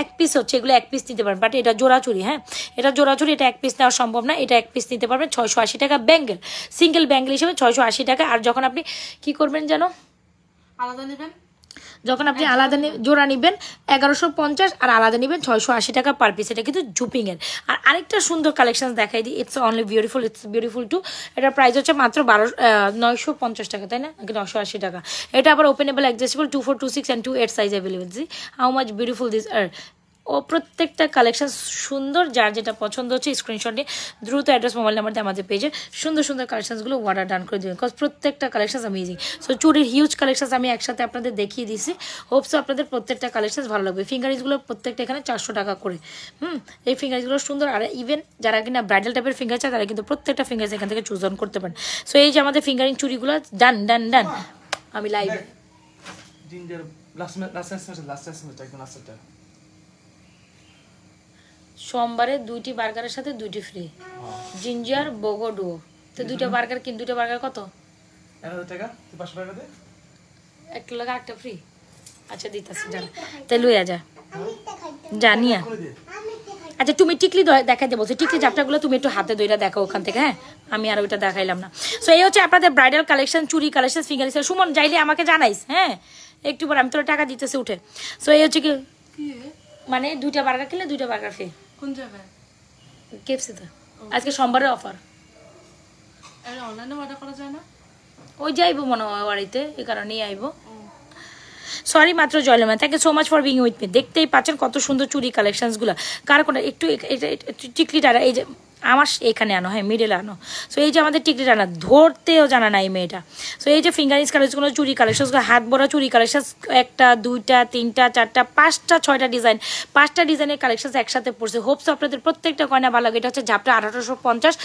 এক পিস হচ্ছে, এগুলো এক পিস নিতে পারবেন, বাট এটা জোড়া চুরি। হ্যাঁ এটা জোড়া চুরি, এটা এক পিস নেওয়া সম্ভব না। এটা এক পিস নিতে পারবেন 680 টাকা ব্যাঙ্গেল, সিঙ্গেল ব্যাঙ্গেল হিসেবে 680 টাকা। আর যখন আপনি কি করবেন জানো, আলাদা নেবেন, যখন আপনি আলাদা জোড়া নেবেন 1150 আর আলাদা নেবেন 680 টাকা পার পিস। এটা কিন্তু জুপিংয়ের। আর আরেকটা সুন্দর কালেকশন দেখাই দিই, it's only beautiful, it's beautiful too. এটার প্রাইস হচ্ছে মাত্র 950 টাকা, তাই না, 980 টাকা। এটা আবার openable adjustable 2426 and 28 size available. How much beautiful this are ও প্রত্যেকটা কালেকশন সুন্দর। যার যেটা পছন্দ হচ্ছে স্ক্রিনশট নিয়ে দ্রুত অ্যাড্রেস মোবাইল নাম্বার দিয়ে আমাদের পেজে সুন্দর সুন্দর কালেকশনসগুলো অর্ডার ডান করে দেবেন, বিকজ প্রত্যেকটা কালেকশন অ্যামেজিং। সো চুরির হিউজ কালেকশন আমি একসাথে আপনাদের দেখিয়ে দিয়েছি। হোপসো আপনাদের প্রত্যেকটা কালেকশন ভালো লাগবে। ফিঙ্গারিংসগুলো প্রত্যেকটা এখানে 400 টাকা করে। এই ফিঙ্গারিংসগুলো সুন্দর। আর ইভেন যারা কিনা ব্রাইডাল টাইপের ফিঙ্গার চায় তারা কিন্তু প্রত্যেকটা ফিঙ্গার্স এখান থেকে চুজ অন করতে পারেন। সো এই যে আমাদের ফিঙ্গারিং চুরিগুলো ডান ডান ডান। আমি লাইভে সোমবারে 2টি বার্গারের সাথে 2টি ফ্রি, জিঞ্জার বোগো ডুও। তো 2টা বার্গার কিন, 2টা বার্গার কত? 1000 টাকা, 500 টাকা দে। একটা লাগা একটা ফ্রি। আচ্ছা দিতাছি, জান তাই লইয়া যা, জানিয়া। আচ্ছা তুমি টিকলি দেখাইতে বলছো, টিকলি জাপটাগুলো তুমি একটু হাতে দইরা দেখো ওখান থেকে। হ্যাঁ আমি আর ওইটা দেখাইলাম না। সো এই হচ্ছে আপনাদের ব্রাইডাল কালেকশন, চুরি কালেকশন, ফিঙ্গারিংস। সুমন যাইলে আমাকে জানাইস, হ্যাঁ একটু পর আমি তোর টাকা দিতেছি উঠে। সো এই হচ্ছে কি মানে 2টা বার্গার কিনলে 2টা বার্গার ফ্রি। কোন জায়গায়? কেএফসিতে আজকে সোমবারের অফার। আরে অনলাইনে অর্ডার করা যায় না? ওই যাইবো মনে হয় বাড়িতে, এই কারণেই আইবো। সরি মাত্র জয়লমা, thank you so much for being with me. দেখতেই পাচ্ছেন কত সুন্দর চুরি কালেকশনসগুলো। কার কোনটা একটু টিকলিটা এই যে আমার এখানে আনো, হ্যাঁ মিডলে আনো। সো এই যে আমাদের টিকলিটা আনা ধরতেও জানা না এই মেয়েটা। সো এই যে ফিঙ্গারিংস কালেকশনগুলো, চুরি কালেকশনসগুলো, হাত ভরা চুরি কালেকশন, 1টা 2টা 3টা 4টা 5টা 6টা ডিজাইন, 5টা ডিজাইনের কালেকশন একসাথে পড়ছে। হোপস আপনাদের প্রত্যেকটা গয়না ভালো লাগে। এটা হচ্ছে ঝাপটা 1850,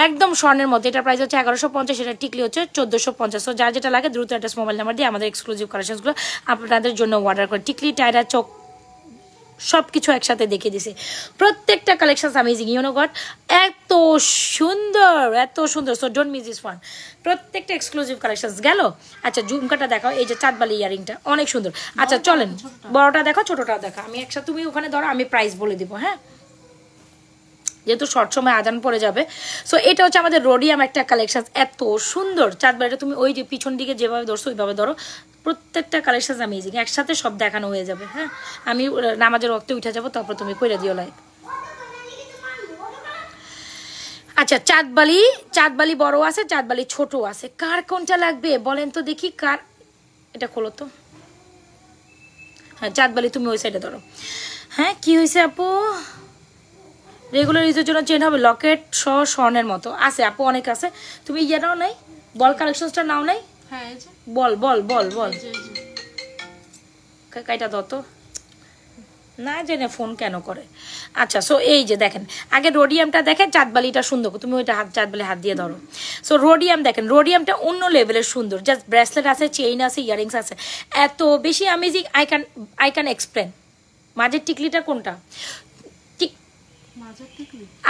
একদম স্বর্ণের মধ্যে। এটার প্রাইস হচ্ছে 1150, এটা টিকলি হচ্ছে 1450। সো যার যেটা লাগে দ্রুত অ্যাড্রেস মোবাইল নাম্বার দিয়ে আমাদের এক্সক্লুসিভ কালেকশনসগুলো আপনাদের জন্য অর্ডার করে। টিকলি, টায়রা, চোখ সব কিছু একসাথে দেখিয়ে দিছি। প্রত্যেকটা collection amazing, you know got, এত সুন্দর এত সুন্দর। So don't miss this one. প্রত্যেকটা এক্সক্লুসিভ কালেকশন গেল। আচ্ছা ঝুমকাটা দেখাও, এই যে চাঁদবালি ইয়ারিংটা অনেক সুন্দর। আচ্ছা চলেন বড়টা দেখো, ছোটটাও দেখো। আমি একসাথে, তুমি ওখানে ধরো, আমি প্রাইস বলে দিব, হ্যাঁ যেহেতু শর্ট সময় আদান পড়ে যাবে। সো এটা হচ্ছে আমাদের রোডিয়াম একটা কালেকশন, এত সুন্দর চাঁদবালিটা। তুমি ওই যে পিছন দিকে যেভাবে ধরছো ওইভাবে ধরো। প্রত্যেকটা কালেকশন অ্যামেজিং, একসাথে সব দেখানো হয়ে যাবে। হ্যাঁ আমি নামাজের ওয়াক্তে উঠে যাবো, তারপর তুমি কইরা দিও লাইক। আচ্ছা চাঁদবালি বড় আছে, চাঁদবালি ছোট আছে। কার কোনটা লাগবে বলেন তো দেখি, কার? এটা খোলো তো। হ্যাঁ চাঁদবালি তুমি ওই সাইডে ধরো। হ্যাঁ কি হয়েছে আপু? রেগুলার ইউজের জন্য চেন হবে, লকেট সহ স্বর্ণের মতো আছে আপু, অনেক আছে। তুমি ইয়ে নাও নাই, বল কালেকশনসটা নাও নাই? হ্যাঁ এই যে বল বল বল বল, এই যে কাইটা দাও তো, না জেনে ফোন কেন করে। আচ্ছা সো এই যে দেখেন, আগে রোডিয়ামটা দেখেন, চাঁদবালিটা সুন্দর, তুমি ওইটা চাঁদবালি হাত দিয়ে ধরো। সো রোডিয়াম দেখেন, রোডিয়ামটা অন্য লেভেলের সুন্দর। জাস্ট ব্রেসলেট আছে, চেইন আছে, ইয়ারিংস আছে, এত বেশি অ্যামেজিং। I can explain. মাঝের টিকলিটা কোনটা?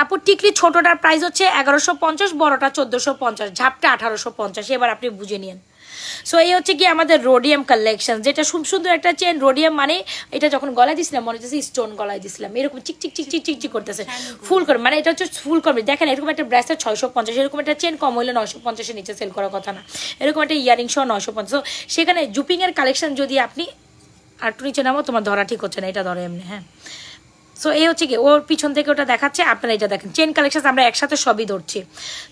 আপু টিকলি ছোটটার প্রাইস হচ্ছে 1150, বড়টা 1450, ঝাপটা 1850। এবার আপনি বুঝে নিন। সো এই হচ্ছে কি আমাদের রোডিয়াম কালেকশন, যেটা খুব সুন্দর একটা চেন। রোডিয়াম মানে এটা যখন গলায় দিছিলাম মনে হচ্ছে স্টোন গলায় দিছিলাম, এরকম চিক চিক চিক চিক চিক চিক করতেছে, ফুল করে। মানে এটা হচ্ছে ফুল করে। দেখেন এরকম একটা ব্রেসলেট 650, এরকম একটা চেন কম হইলে 950-এর নিচে সেল করার কথা না। এরকম একটা ইয়ারিং সহ 950। সেখানে জুপিংয়ের কালেকশন যদি আপনি আর একটু নিচে নামো, তোমার ধরা ঠিক হচ্ছে না, এটা ধরো এমনি। হ্যাঁ সো এই হচ্ছে কি ওর পিছন থেকে ওটা দেখাচ্ছে, আপনারা এটা দেখেন। চেন কালেকশন আমরা একসাথে সবই ধরছি,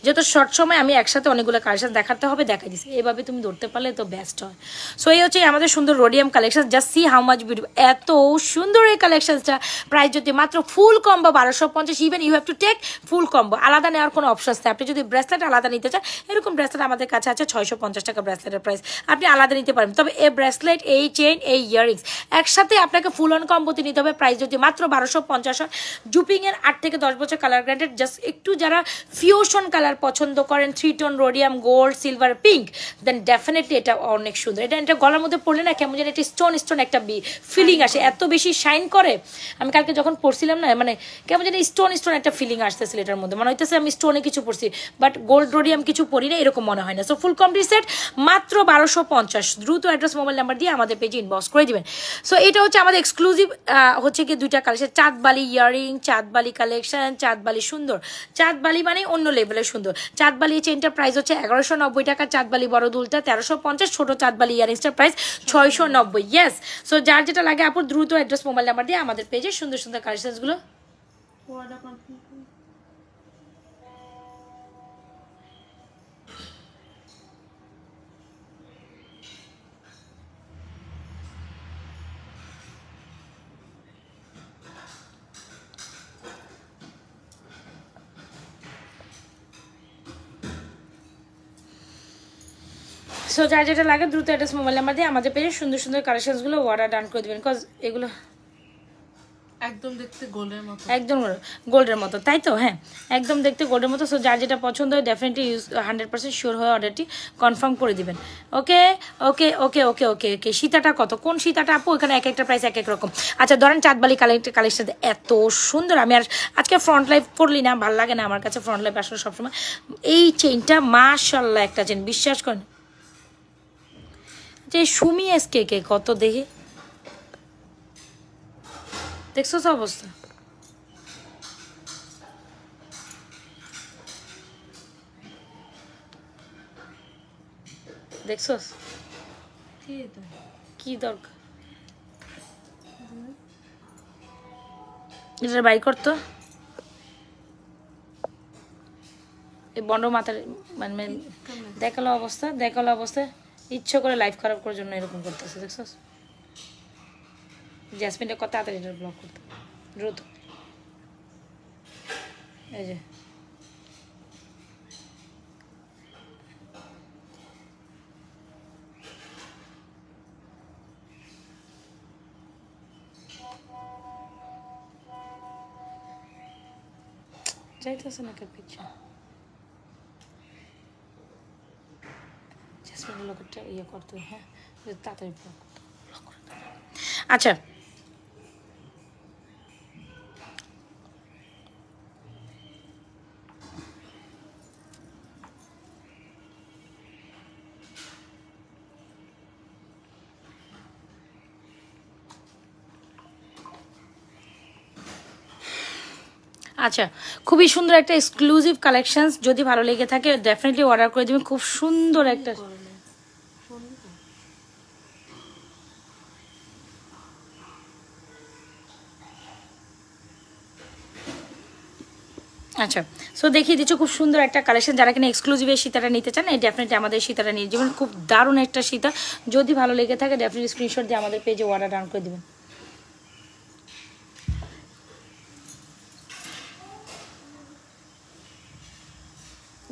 যেহেতু শর্ট সময় আমি একসাথে অনেকগুলো কালেকশন দেখাতে হবে, দেখাই দিচ্ছি। এভাবে তুমি ধরতে পারলে তো বেস্ট হয়। সো এই হচ্ছে আমাদের সুন্দর rhodium collection. Just see how much beautiful, এত সুন্দর এই কালেকশনসটা। প্রাইস যদি মাত্র full combo 1250, even you have to take full combo, আলাদা নেওয়ার কোনো অপশন নেই। আপনি যদি ব্রেসলেট আলাদা নিতে চান, এরকম ব্রেসলেট আমাদের কাছে আছে 650 টাকা ব্রেসলেটের প্রাইস, আপনি আলাদা নিতে পারেন। তবে এই ব্রেসলেট, এই চেইন, এই ইয়ারিংস একসাথে আপনাকে ফুল অন কম্বোতে নিতে হবে। প্রাইস যদি মাত্র 1250। জুপিংয়ের 8 থেকে 10 বছর কালার গ্যারান্টেড। জাস্ট একটু যারা ফিউশন কালার পছন্দ করেন, 3 tone rhodium, gold, silver, pink, then definitely এটা অনেক সুন্দর। এটা গলার মধ্যে পড়লে না কেমন যেন একটা স্টোন স্টোন একটা ফিলিং আসে, এত বেশি শাইন করে। আমি কালকে যখন পড়ছিলাম না, মানে কেমন যেন স্টোন স্টোন একটা ফিলিং আসতেছিল এটার মধ্যে, মনে হইতেছে আমি স্টোনে কিছু পড়ছি, বাট গোল্ড রোডিয়াম কিছু পড়ি না, এরকম মনে হয় না। সো ফুল কমপ্লিট সেট মাত্র 1250। দ্রুত অ্যাড্রেস মোবাইল নাম্বার দিয়ে আমাদের পেজে ইনবক্স করে দিবেন। সো এটা হচ্ছে আমাদের এক্সক্লুসিভ হচ্ছে কি 2টা collection. Chandbali earring, Chandbali collection, Chandbali সুন্দর, চাঁদবালি মানে অন্য লেভেলের সুন্দর। চাঁদবালি চেনটার প্রাইস হচ্ছে 1190 টাকা, চাঁদবালি বড় দুলটা 1350, ছোট চাঁদবালি ইয়ারিংসটার প্রাইস 690। ইয়েস, সো যার যেটা লাগে আপু দ্রুত অ্যাড্রেস মোবাইল নাম্বার দিয়ে আমাদের পেজে সুন্দর সুন্দর কালেকশনসগুলো অর্ডার কমপ্লিট। সো যার যেটা লাগে দ্রুত অ্যাড্রেস মোবাইল নাম্বার দিয়ে আমাদের পেজে সুন্দর সুন্দর কালেকশনসগুলো অর্ডার ডান করে দেবেন, বিকজ এগুলো একদম দেখতে গোল্ডের মতো, একদম গোল্ডের মতো, তাই তো? হ্যাঁ, একদম দেখতে গোল্ডের মতো। সো যার যেটা পছন্দ হয় ডেফিনেটলি 100% শিওর হয়ে অর্ডারটি কনফার্ম করে দিবেন। ওকে ওকে ওকে ওকে ওকে ওকে। সীতাটা কত? কোন সীতাটা আপু? এখানে এক একটা প্রাইস এক এক রকম। আচ্ছা ধরেন চাঁদবালি কালেকশন এত সুন্দর, আমি আর আজকে ফ্রন্ট লাইফ পরলি না, ভালো লাগে না আমার কাছে ফ্রন্ট লাইফ আসলে সবসময়। এই চেইনটা মাশাল্লাহ একটা চেইন, বিশ্বাস করেন। যে সুমি এসকে কে কত দেখি, দেখছো তো অবস্থা? দেখছস কি দরকার এটা বাই করতো? এই বন্ড মাথার মানে দেখালো অবস্থা, দেখালো অবস্থা, ইচ্ছে করে লাইফ খারাপ করার জন্য এরকম করতেছে, দেখছস? জ্যাসমিনটা কত তাড়াতাড়ি এটা ব্লক করতে দ্রুত। এই যে যাইতেছে না কেন পিছনে, জ্যাসমিনের লোকটা ইয়ে করতে, হ্যাঁ তাড়াতাড়ি ব্লক করতে। আচ্ছা আচ্ছা, খুবই সুন্দর একটা এক্সক্লুসিভ কালেকশনস, যদি ভালো লেগে থাকে ডেফিনেটলি অর্ডার করে দিবেন। খুব সুন্দর একটা, আচ্ছা সো দেখিয়ে দিচ্ছ খুব সুন্দর একটা কালেকশন। যারা কিনা এক্সক্লুসিভ এই সীতাটা নিতে চান এই ডেফিনেটলি আমাদের সীতাটা নিয়ে যাবেন। খুব দারুণ একটা সীতা, যদি ভালো লেগে থাকে ডেফিনেটলি স্ক্রিনশট দিয়ে আমাদের পেজে অর্ডার ডান করে দিবেন।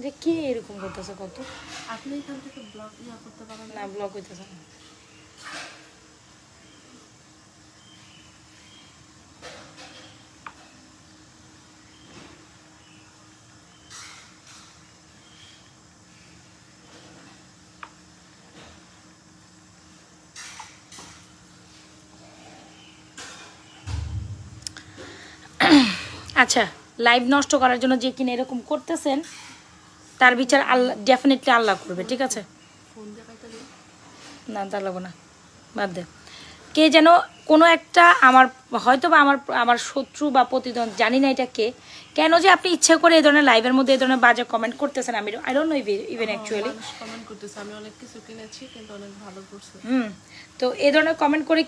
যে কে এরকম করতেছে কত? আপনি এখান থেকে ব্লক করতে পারেন না, ব্লক হইতেছে না। আচ্ছা, লাইভ নষ্ট করার জন্য যে কিনা এরকম করতেছেন তার বিচার আল্লাহ ডেফিনেটলি আল্লাহ করবে, ঠিক আছে? না তা লাগবো না, বাদ দে। কে যেন কোনো একটা আমার হয়তো বা আমার শত্রু বা প্রতিদ্বন্দ্বী, জানি না এটা কে, কেন যে আপনি ইচ্ছে করে এই ধরনের লাইভের মধ্যে এই ধরনের বাজে কমেন্ট করতেছেন, আমি I don't know even actually comment করতেছে। আমি অনেক কিছু কিনেছি কিন্তু অনেক ভালো করছে। তো এই ধরনের কমেন্ট করে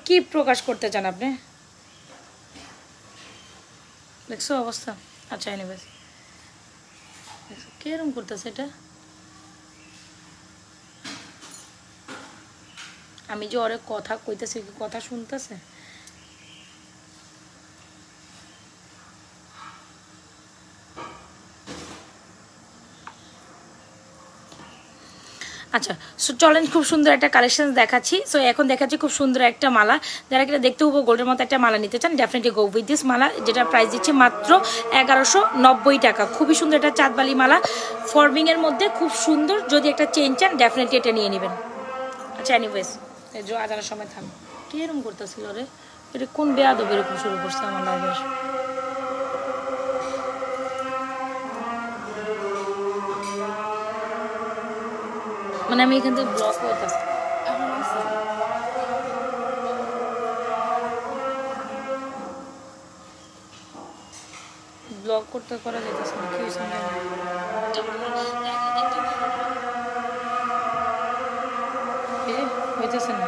কি প্রকাশ করতে চান আপনি? দেখছো অবস্থা? আচ্ছা এনিওয়েজ, কে এরকম করতেছে এটা? আমি যে ওরে কথা কইতেছি, কথা শুনতেছে? আচ্ছা সো চলেন, খুব সুন্দর একটা কালেকশন দেখাচ্ছি। সো এখন দেখাচ্ছি খুব সুন্দর একটা মালা, যারা কিনা দেখতে হবো গোল্ডের মতো একটা মালা নিতে চান ডেফিনেটলি গো উইথ দিস মালা, যেটা প্রাইস দিচ্ছে মাত্র 1190 টাকা। খুবই সুন্দর একটা চাঁদবালি মালা, ফর্মিংয়ের মধ্যে খুব সুন্দর। যদি একটা চেন চান ডেফিনেটলি এটা নিয়ে নেবেন। আচ্ছা এনিওয়েজ, আজানোর সময় থাম। কে এরকম করতেছিল রে? এটা কোন বেয়াদব এরকম শুরু করছে আমার লাইফে? মানে আমি এখান থেকে ব্লক হইতেছি। ব্লগ করতে করা যাইতেছে না, কি হয়েছে হইতেছে না।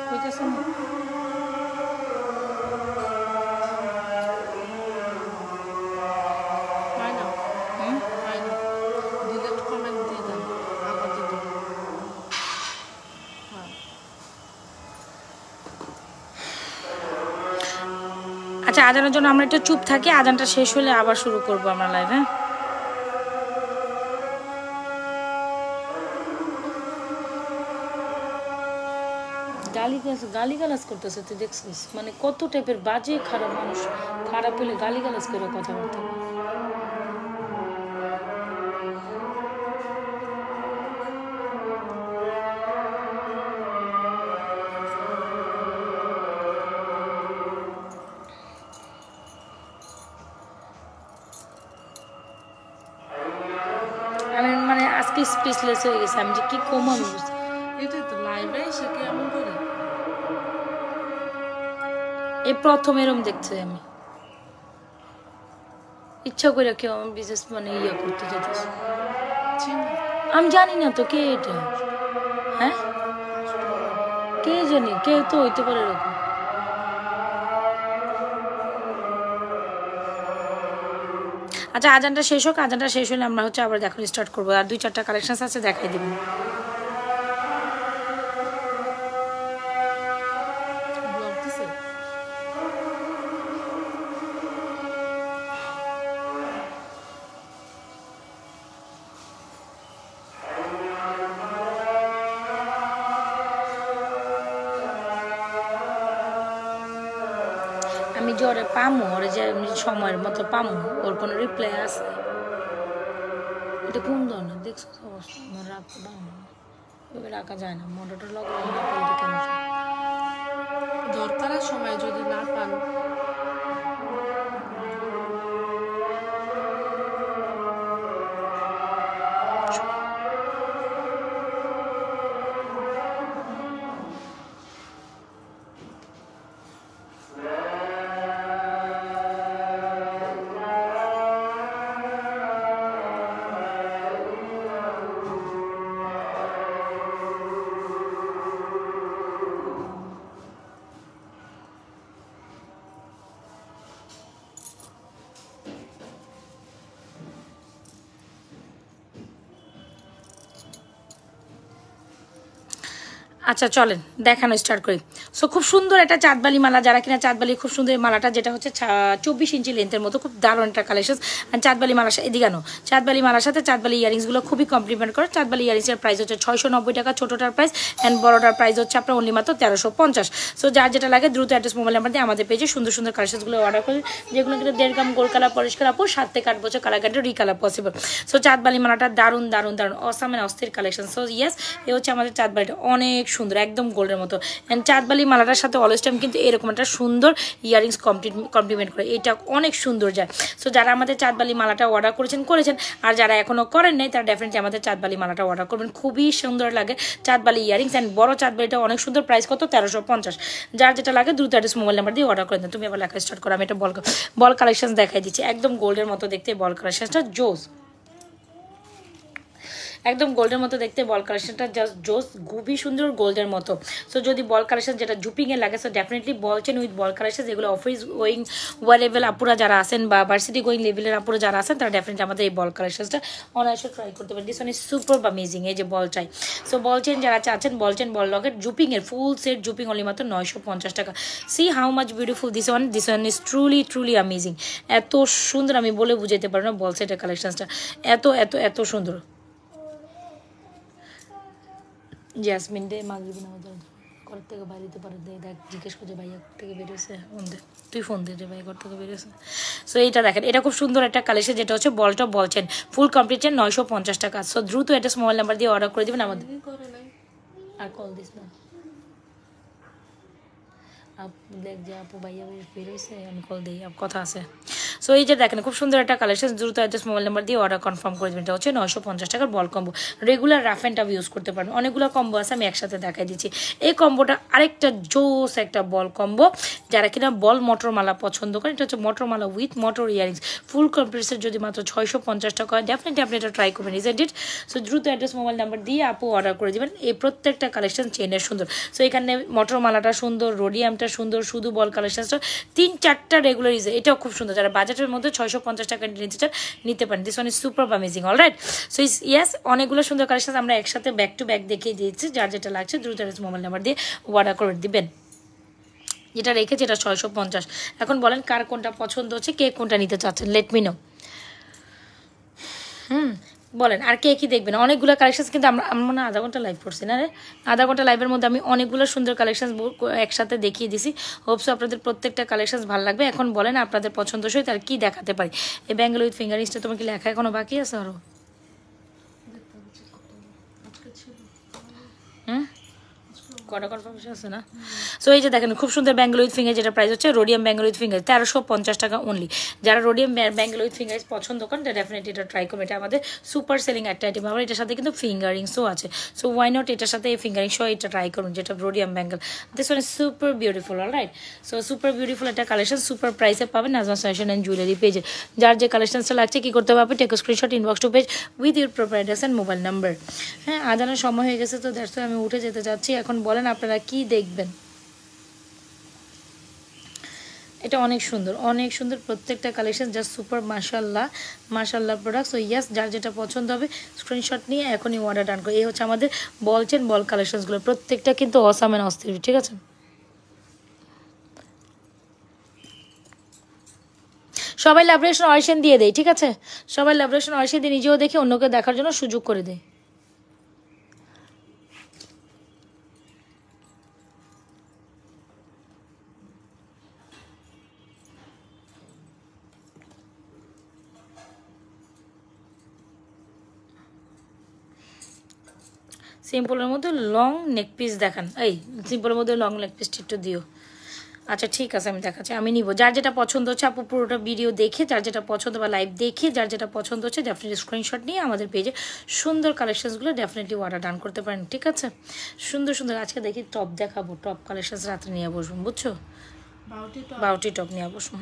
হইতেছে না। হয় না, হয় না। ডিলেট কমেন্ট দিয়ে দেন আপাতত। হ্যাঁ, আচ্ছা, আজানের জন্য আমরা একটু চুপ থাকি, আজানটা শেষ হলে আবার শুরু করবো আমরা লাইভ। হ্যাঁ, গালিগালাজ করতেছে, তুই দেখছিস মানে কত টাইপের বাজে খারাপ মানুষ, খারাপ হলে গালিগালাজ করে কথাবার্তা। আমি মানে আজকে স্পেসলেস হয়ে গেছে, আমি যে কি কম আমি বুঝতে। এটাই তো লাইভে এসে কেমন করে। এই প্রথম এরম দেখছি আমি, ইচ্ছা করে কেউ আমার বিশেষ মানে ইয়ে করতে যেতেছে। আমি জানি না তো কে এটা, হ্যাঁ কে জানি, কেউ তো হইতে পারে এরকম। আচ্ছা, আজানটা শেষ হোক, আজানটা শেষ হলে আমরা হচ্ছে আবার দেখানো স্টার্ট করবো। আর 2-4টা কালেকশন আছে, দেখাই দিব। ব্লগ দিছে। আমি যে ওরে পামো, ওরে যে আমি সময়ের মতো পামো, ওর কোনো রিপ্লাই আছে? এটা কোন ধরনের দেখছো অবস্থা? আমার রাখতে দাও না, ওইভাবে রাখা যায় না, মোটরটা লগে না করলে কেন? দরকারের সময় যদি না পান, আচ্ছা চলেন দেখানো স্টার্ট করি। সো খুব সুন্দর একটা চাঁদবালি মালা, যারা কিনা চাঁদবালি, খুব সুন্দর এই মালাটা, যেটা হচ্ছে 24 ইঞ্চি লেন্থের মতো, খুব দারুণ একটা কালেকশন। আর চাঁদবালি মালার সাথে এদিকে আনো, চাঁদবালি মালার সাথে চাঁদবালি ইয়ারিংসগুলো খুবই কমপ্লিমেন্ট করে। চাঁদবালি ইয়ারিংসের প্রাইস হচ্ছে 690 টাকা, ছোটোটার প্রাইস, অ্যান্ড বড়টার প্রাইস হচ্ছে আপনার অনলি মাত্র 1350। সো যার যেটা লাগে দ্রুত অ্যাড্রেস মোবাইল নাম্বার দিয়ে আমাদের পেজে সুন্দর সুন্দর কালেকশনগুলো অর্ডার করি, যেগুলো কিন্তু 1.5 গ্রাম গোল্ড কালার পরিষ্কার আপু, 7 থেকে 8 বছর colour guarantee, recolour possible. So চাঁদবালি মালাটা দারুণ দারুণ দারুণ অসাম এন্ড অস্থির কালেকশন। সো ইয়েস, এ হচ্ছে আমাদের চাঁদবালিটা, অনেক সুন্দর, একদম গোল্ডের মতো। অ্যান্ড চাঁদবালি মালাটার সাথে অলওয়েজ টাইম কিন্তু এরকম একটা সুন্দর ইয়ারিংস কমপ্লিমেন্ট করে, এটা অনেক সুন্দর যায়। সো যারা আমাদের চাঁদবালি মালাটা অর্ডার করেছেন, আর যারা এখনো করেন নাই তারা ডেফিনেটলি আমাদের চাঁদবালি মালাটা অর্ডার করবেন, খুবই সুন্দর লাগে চাঁদবালি ইয়ারিংস। অ্যান্ড বড় চাঁদবালিটা অনেক সুন্দর, প্রাইস কত? 1350। যার যেটা লাগে দ্রুত অ্যাড্রেস মোবাইল নাম্বার দিয়ে অর্ডার করে দেন। তুমি আবার লেখা স্টার্ট করো, আমি এটা বল কালেকশন দেখাই দিচ্ছি, একদম গোল্ডের মতো দেখতে বল কালেকশনটা জোস, একদম গোল্ডের মতো দেখতে বল কালেকশনটা জাস্ট জোস, খুবই সুন্দর গোল্ডের মতো। সো যদি বল কালেকশন যেটা জুপিংয়ে লাগে, so definitely ball chain with ball collection, যেগুলো অফিস গোয়িং লেভেল আপুরা যারা আছেন বা ভার্সিটি গোয়িং লেভেলের আপুরা যারা আছেন, তারা ডেফিনেটলি আমাদের এই বল কালেকশনটা অনায়াসে ট্রাই করতে পারেন। This one is super amazing. এই যে বল চাই, সো বল চেন যারা চাচ্ছেন, বল চেন বল লকেট জুপিংয়ের ফুল সেট জুপিং অনলি মাত্র 950 টাকা। C how much beautiful this one is truly amazing. এত সুন্দর আমি বলে বুঝাইতে পারবো না বল সেটের কালেকশনটা, এত এত এত সুন্দর। জেসমিন দে মাগরিবি নামাজ ঘর থেকে বাইরে দিতে পারে, দেখ জিজ্ঞেস করছে ভাইয়া থেকে বেরিয়েছে, ফোন দে, তুই ফোন দে যে ভাই ঘর থেকে বেরিয়েছে। সো এইটা দেখেন, এটা খুব সুন্দর একটা কালেকশন, যেটা হচ্ছে বলটা বলছেন ফুল কমপ্লিট চেন 950 টাকা। সো দ্রুত এটা মোবাইল নাম্বার দিয়ে অর্ডার করে দেবেন আমাদের। আর কল দিস না, আপু দেখ যে আপু ভাইয়া বেরিয়েছে, আমি কল দিই, কথা আছে। সো এই যে দেখেন খুব সুন্দর একটা কালেকশন, দ্রুত অ্যাড্রেস মোবাইল নাম্বার দিয়ে অর্ডার কনফার্ম করে দেবেন। এটা হচ্ছে 950 টাকার ball combo, regular rough and tough use করতে পারবেন। অনেকগুলো কম্বো আছে, আমি একসাথে দেখাই দিচ্ছি। এই কম্বোটা আরেকটা জোস একটা বল কম্বো, যারা কিনা বল মটরমালা পছন্দ করেন, এটা হচ্ছে মটরমালা উইথ মটর ইয়ারিংস, ফুল কমপ্লিটের যদি মাত্র 650 টাকা হয়, ডেফিনেটলি আপনি এটা ট্রাই করবেন, ইজেন্ট ইট? সো দ্রুত অ্যাড্রেস মোবাইল নাম্বার দিয়ে আপু অর্ডার করে দেবেন। এই প্রত্যেকটা কালেকশন চেনের সুন্দর। সো এখানে মটরমালাটা সুন্দর, রোডিয়ামটা সুন্দর, শুধু বল কালেকশনটা 3-4টা রেগুলার ইউজ, এটাও খুব সুন্দর। যারা বাজেটের মধ্যে 650 টাকা নিতে চান নিতে পারেন। This one is super amazing. Alright, so yes, অনেকগুলো সুন্দর কালেকশন আমরা একসাথে ব্যাক টু ব্যাক দেখিয়ে দিয়েছি। যার যেটা লাগছে দ্রুত অ্যাড্রেস মোবাইল নাম্বার দিয়ে অর্ডার করে দিবেন। যেটা রেখেছে এটা 650। এখন বলেন কার কোনটা পছন্দ হচ্ছে, কে কোনটা নিতে চাচ্ছেন, লেট মি নো। বলেন আর কে কি দেখবেন। অনেকগুলো কালেকশন কিন্তু আমরা মনে আধা ঘন্টা লাইভ করছি না রে, আধা ঘন্টা লাইভের মধ্যে আমি অনেকগুলো সুন্দর কালেকশন একসাথে দেখিয়ে দিছি। হোপসো আপনাদের প্রত্যেকটা কালেকশন ভালো লাগবে। এখন বলেন আপনাদের পছন্দসই তার কি দেখাতে পারি। এই ব্যাঙ্গেল উইথ ফিঙ্গারিংসটা তোমার কি লেখা এখনো বাকি আছে আরো? কটা কনফার্মেশন আছে না? সো এই যে দেখেন খুব সুন্দর ব্যাঙ্গেল উইথ ফিঙ্গার, যেটা প্রাইস হচ্ছে রোডিয়াম ব্যাঙ্গেল উইথ ফিঙ্গার 1350 টাকা অনলি। যারা রোডিয়াম ব্যাঙ্গেল উইথ ফিঙ্গার পছন্দ করেন তারা ডেফিনেটলি এটা ট্রাই করবেন। এটা আমাদের সুপার সেলিং একটা আইটেম। আবার এটার সাথে কিন্তু ফিঙ্গারিংসও আছে। সো ওয়াই নট এটার সাথে এই ফিঙ্গারিংসও এটা ট্রাই করুন, যেটা rhodium bangle. This one is super beautiful. Alright, so super beautiful একটা কালেকশন, সুপার প্রাইসে পাবেন নাজমা ফ্যাশন অ্যান্ড জুয়েলারি পেজে। যার যে কালেকশনসটা লাগছে কি করতে হবে, take screenshot, inbox to page with your proper address and mobile number. হ্যাঁ, আদানের সময় হয়ে গেছে, তো দ্যাটস আমি উঠে যেতে চাচ্ছি। এখন বলেন আপনারা কি দেখবেন। এটা অনেক সুন্দর, অনেক সুন্দর প্রত্যেকটা কালেকশন, জাস্ট সুপার। মাশাল্লাহ মাশাল্লাহ প্রোডাক্টস। ও ইয়াস, যার যেটা পছন্দ হবে স্ক্রিনশট নিয়ে এখনই অর্ডার ডান করে। এই হচ্ছে আমাদের বলছেন বল কালেকশনসগুলো, প্রত্যেকটা কিন্তু অসাম এন্ড অস্থির। ঠিক আছে, সবাই লাভরেশন অয়েশন দিয়ে দেয়। ঠিক আছে, সবাই লাভরেশন অয়েশন দিয়ে নিজেও দেখে অন্যকে দেখার জন্য সুযোগ করে দেয়। সিম্পলের মধ্যে লং নেক পিস দেখান। এই সিম্পলের মধ্যে লং নেক পিসটা একটু দিও। আচ্ছা ঠিক আছে, আমি দেখাচ্ছি, আমি নিব। যার যেটা পছন্দ হচ্ছে আপু পুরোটা ভিডিও দেখে, যার যেটা পছন্দ বা লাইভ দেখে, যার যেটা পছন্দ হচ্ছে ডেফিনেটলি স্ক্রিনশট নিয়ে আমাদের পেজে সুন্দর কালেকশনসগুলো ডেফিনেটলি অর্ডার ডান করতে পারেন। ঠিক আছে, সুন্দর সুন্দর। আজকে দেখি টপ দেখাবো, টপ কালেকশনস রাত্রে নিয়ে বসবো, বুঝছো? বাউটি টপ নিয়ে বসবো।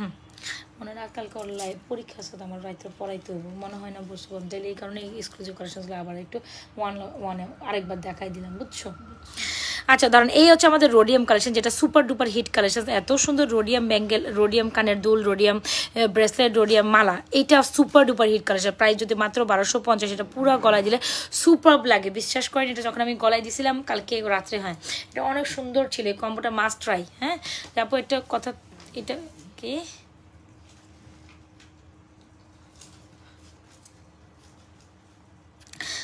মনে হয় কালকে ওর লাইভ পরীক্ষা আছে, আমার রাত্রে পড়াইতে হবো, মনে হয় না বসবো তাহলে। এই কারণে এক্সক্লুসিভ কালেকশনসগুলো আবার একটু ওয়ানে আরেকবার দেখাই দিলাম, বুঝছো? আচ্ছা ধরেন এই হচ্ছে আমাদের রোডিয়াম কালেকশন, যেটা সুপার ডুপার হিট কালেকশন। এত সুন্দর রোডিয়াম ব্যাঙ্গেল, রোডিয়াম কানের দুল, রোডিয়াম ব্রেসলেট, রোডিয়াম মালা, এটা super duper hit collection. Price যদি মাত্র 1250, এটা পুরো গলায় দিলে সুপার লাগে, বিশ্বাস করেন। এটা যখন আমি গলায় দিছিলাম কালকে রাত্রে, হ্যাঁ এটা অনেক সুন্দর ছিল। এই কম্বোটা মাস্ট ট্রাই। হ্যাঁ, তারপর এটা কথা, এটা কি